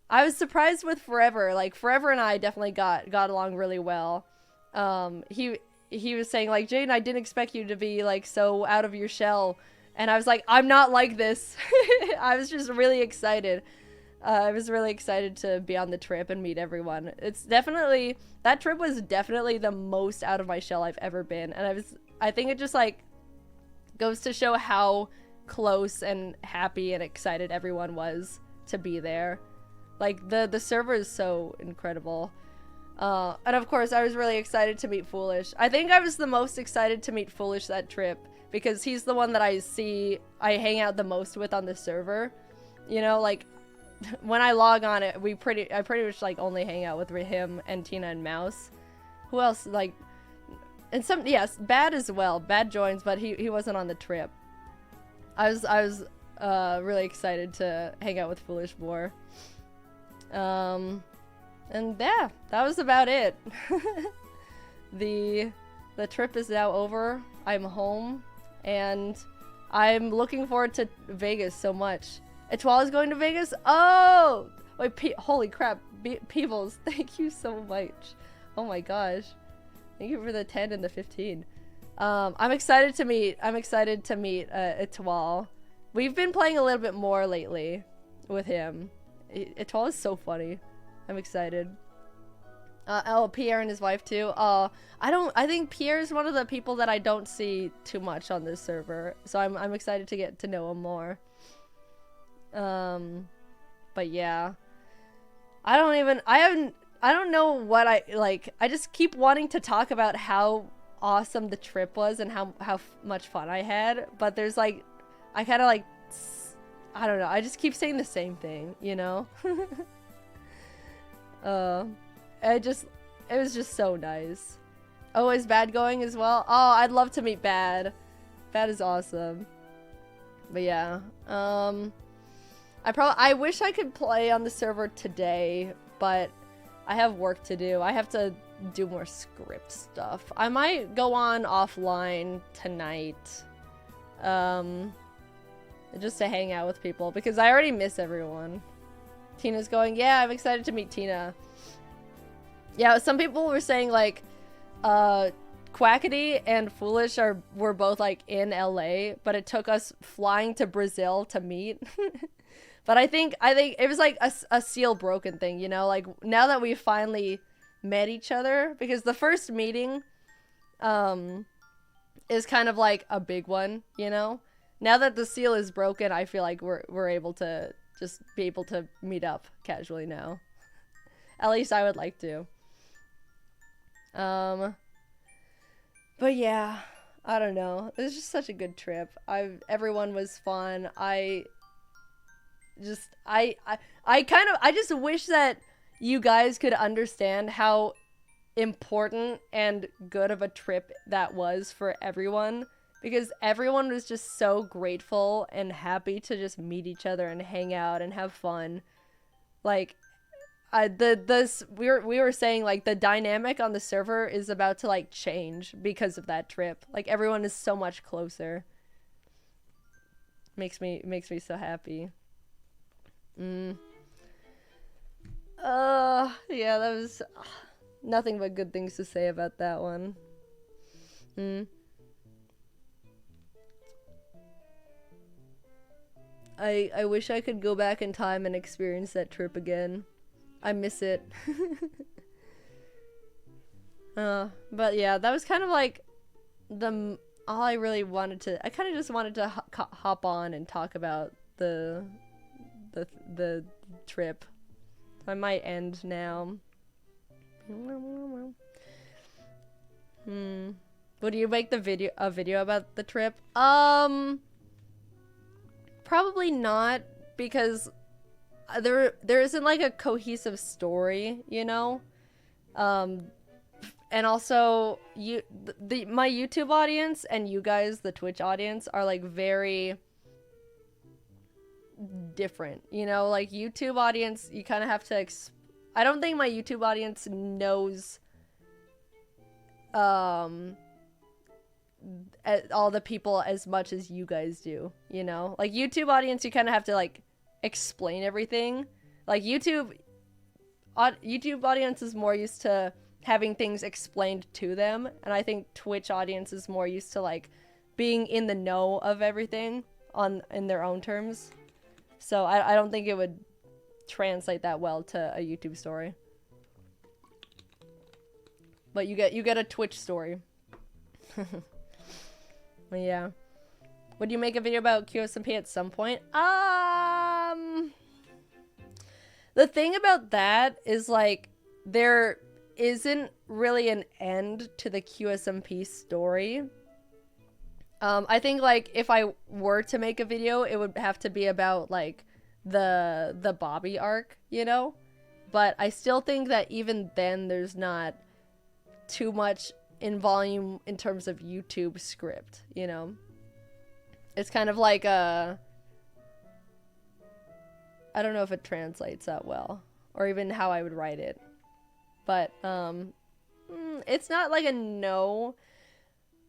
I was surprised with Forever. Like Forever and I definitely got along really well. He was saying like, Jane, I didn't expect you to be like so out of your shell, and I was like, I'm not like this. I was just really excited. I was really excited to be on the trip and meet everyone. That trip was definitely the most out of my shell I've ever been, and I think it just like goes to show how close and happy and excited everyone was to be there. Like the server is so incredible. And of course I was really excited to meet Foolish. I think I was the most excited to meet Foolish that trip because he's the one that I hang out the most with on the server. You know, like when I log on it, I pretty much like only hang out with him and Tina and Mouse. Who else? Like, and yes, Bad as well. Bad joins, but he wasn't on the trip. I was really excited to hang out with Foolish more. And yeah, that was about it. The trip is now over. I'm home, and I'm looking forward to Vegas so much. Etoile is going to Vegas? Oh! Wait, holy crap. Peebles, thank you so much. Oh my gosh. Thank you for the 10 and the 15. I'm excited to meet Etoile. We've been playing a little bit more lately with him. Etoile is so funny. I'm excited. Pierre and his wife too. I think Pierre is one of the people that I don't see too much on this server, so I'm excited to get to know him more. But yeah, I don't know what I just keep wanting to talk about how awesome the trip was and how much fun I had, but there's like, I kind of like, I don't know, I just keep saying the same thing, you know? It was just so nice. Oh, is Bad going as well? Oh, I'd love to meet Bad. Bad is awesome. But yeah, I wish I could play on the server today, but I have work to do. I have to do more script stuff. I might go on offline tonight, just to hang out with people because I already miss everyone. Tina's going, yeah, I'm excited to meet Tina. Yeah, some people were saying like, Quackity and Foolish were both like in LA, but it took us flying to Brazil to meet. But I think it was like a seal broken thing, you know? Like now that we finally met each other, because the first meeting is kind of like a big one, you know? Now that the seal is broken, I feel like we're able to just be able to meet up casually now. At least I would like to. But yeah, I don't know. It was just such a good trip. Everyone was fun. I just wish that you guys could understand how important and good of a trip that was for everyone, because everyone was just so grateful and happy to just meet each other and hang out and have fun. Like we were saying, like, the dynamic on the server is about to like change because of that trip. Like everyone is so much closer. Makes me so happy. Yeah, that was nothing but good things to say about that one. I wish I could go back in time and experience that trip again. I miss it. But yeah, that was kind of like all I really wanted to. I kind of just wanted to hop on and talk about the trip. So I might end now. Would you make a video about the trip? Probably not, because there isn't like a cohesive story, you know? And also my YouTube audience and you guys, the Twitch audience, are like very different, you know? Like YouTube audience, you kind of have to I don't think my YouTube audience knows all the people as much as you guys do, you know? Like YouTube audience, you kind of have to like explain everything. Like YouTube audience is more used to having things explained to them, and I think Twitch audience is more used to like being in the know of everything in their own terms. So I don't think it would translate that well to a YouTube story. But you get a Twitch story. But yeah. Would you make a video about QSMP at some point? The thing about that is, like, there isn't really an end to the QSMP story. I think, like, if I were to make a video, it would have to be about, like, the Bobby arc, you know? But I still think that even then there's not too much in volume in terms of YouTube script, you know? It's kind of like I don't know if it translates that well, or even how I would write it. But, it's not like a no,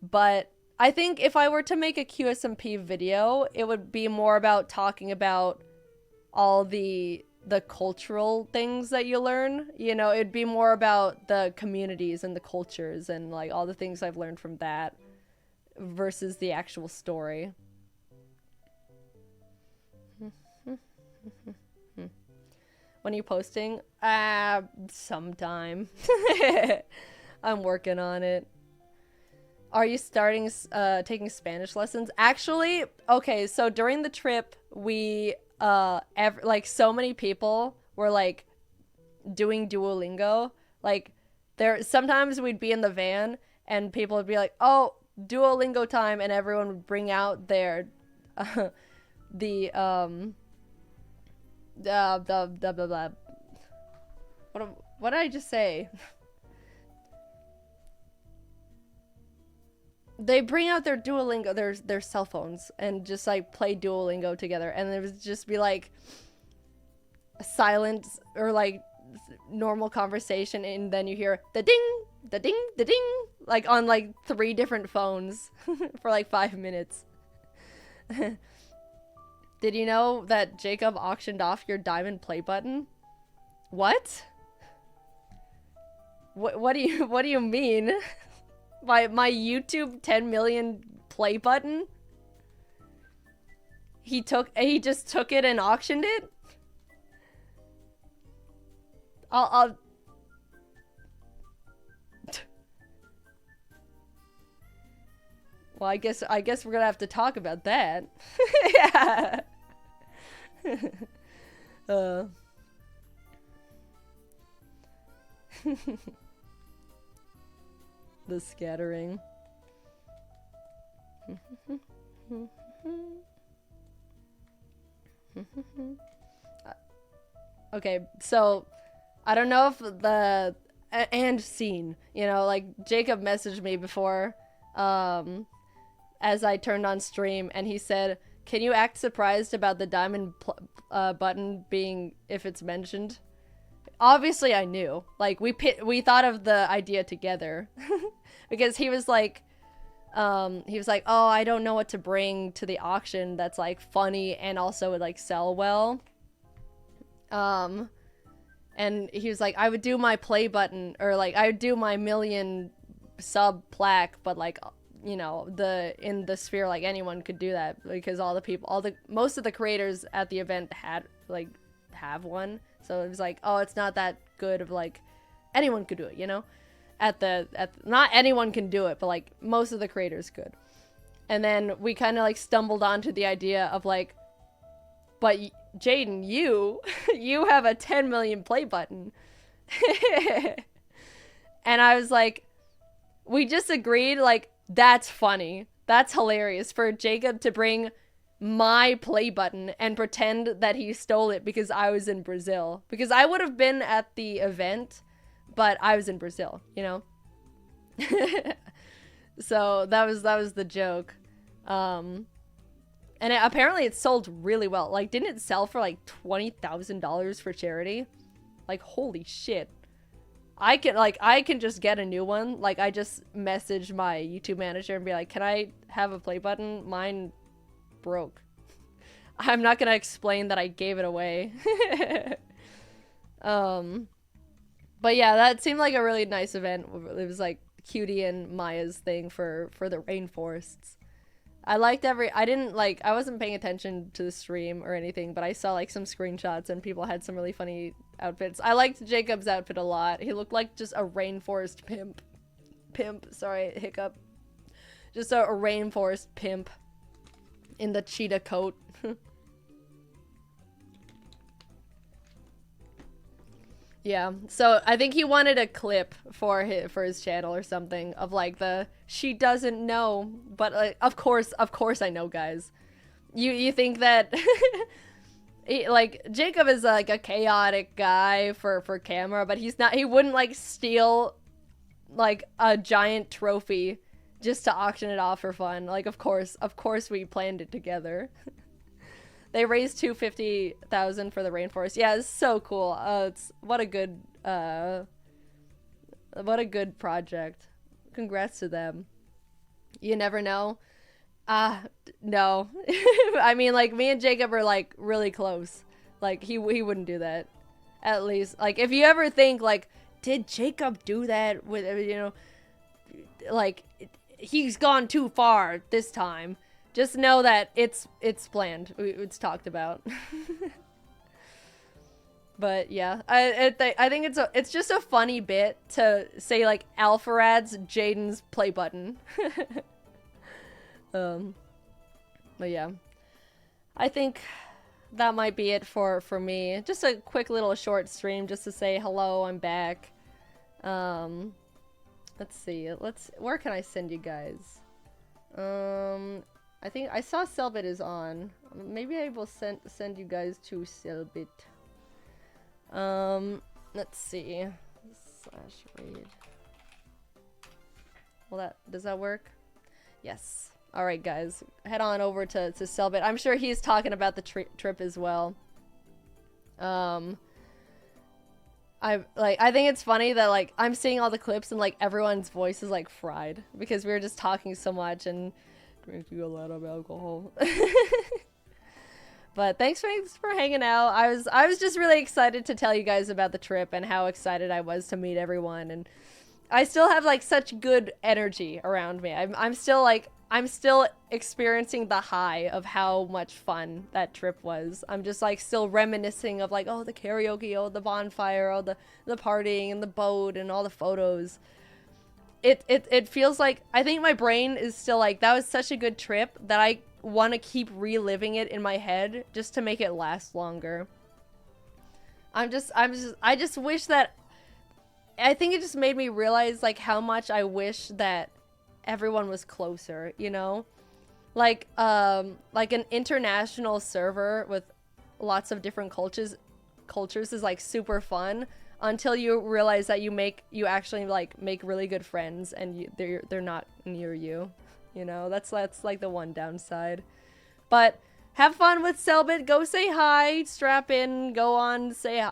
but I think if I were to make a QSMP video, it would be more about talking about all the cultural things that you learn, you know? It'd be more about the communities and the cultures and like all the things I've learned from that versus the actual story. When are you posting? Sometime. I'm working on it. Are you starting taking Spanish lessons? Actually, okay, so during the trip, we like so many people were like doing Duolingo. Like sometimes we'd be in the van and people would be like, "Oh, Duolingo time," and everyone would bring out their the blah blah blah. What did I just say? They bring out their Duolingo, their cell phones, and just like play Duolingo together, and it would just be like silence or like normal conversation, and then you hear the ding, the ding, the ding, like on like 3 different phones for like 5 minutes. Did you know that Jacob auctioned off your diamond play button? What? What do you mean? My YouTube 10 million play button? He just took it and auctioned it? I'll Well, I guess we're gonna have to talk about that. Yeah. uh. The scattering. Okay, so I don't know if the and scene, you know, like Jacob messaged me before as I turned on stream, and he said, "Can you act surprised about the diamond button being if it's mentioned?" Obviously I knew. Like we thought of the idea together. Because he was like, oh, I don't know what to bring to the auction that's like funny and also would like sell well. And he was like, I would do my play button, or like I would do my million sub plaque, but like, you know, in the sphere, like anyone could do that because most of the creators at the event have one. So it was like, oh, it's not that good of like anyone could do it, you know? Not anyone can do it, but like most of the creators could. And then we kind of like stumbled onto the idea of like, but Jaden, you have a 10 million play button. And I was like, we just agreed, like, that's funny. That's hilarious for Jacob to bring my play button and pretend that he stole it because I was in Brazil. Because I would have been at the event, but I was in Brazil, you know? So that was the joke. And apparently it sold really well. Like, didn't it sell for like $20,000 for charity? Like, holy shit. I can just get a new one. Like, I just messaged my YouTube manager and be like, can I have a play button? Mine broke. I'm not gonna explain that I gave it away. But yeah, that seemed like a really nice event. It was like Cutie and Maya's thing for the rainforests. I wasn't paying attention to the stream or anything, but I saw like some screenshots and people had some really funny outfits. I liked Jacob's outfit a lot. He looked like just a rainforest pimp. Sorry, hiccup. Just a rainforest pimp in the cheetah coat. Yeah, so I think he wanted a clip for his channel or something of like the she doesn't know, but like, of course I know, guys. You think that like Jacob is like a chaotic guy for camera, but he's not. He wouldn't like steal like a giant trophy just to auction it off for fun. Like of course we planned it together. They raised $250,000 for the rainforest. Yeah, it's so cool. What a good project. Congrats to them. You never know. No. I mean, like, me and Jacob are like really close. Like he wouldn't do that. At least, like, if you ever think like, did Jacob do that with, you know, like he's gone too far this time. Just know that it's planned. It's talked about. But yeah, I think it's just a funny bit to say like Alpharad's Jaden's play button. But yeah, I think that might be it for me. Just a quick little short stream just to say hello. I'm back. Let's see. Where can I send you guys? I think I saw Selbit is on. Maybe I will send you guys to Selbit. Let's see. /raid. Well, does that work? Yes. All right, guys. Head on over to Selbit. I'm sure he's talking about the trip as well. I think it's funny that like I'm seeing all the clips and like everyone's voice is like fried because we were just talking so much and drinking a lot of alcohol. But thanks for hanging out. I was just really excited to tell you guys about the trip and how excited I was to meet everyone, and I still have like such good energy around me. I'm still like I'm still experiencing the high of how much fun that trip was. I'm just like still reminiscing of like, oh, the karaoke, oh, the bonfire, oh, the partying and the boat and all the photos. It feels like, I think my brain is still like, that was such a good trip that I want to keep reliving it in my head just to make it last longer. I just wish that, I think it just made me realize like how much I wish that everyone was closer, you know? Like an international server with lots of different cultures is like super fun until you realize that you actually like make really good friends and they're not near you. You know, that's like the one downside. But have fun with Selbit. Go say hi. Strap in. Go on. Say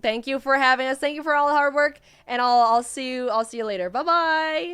thank you for having us. Thank you for all the hard work. And I'll see you later. Bye bye.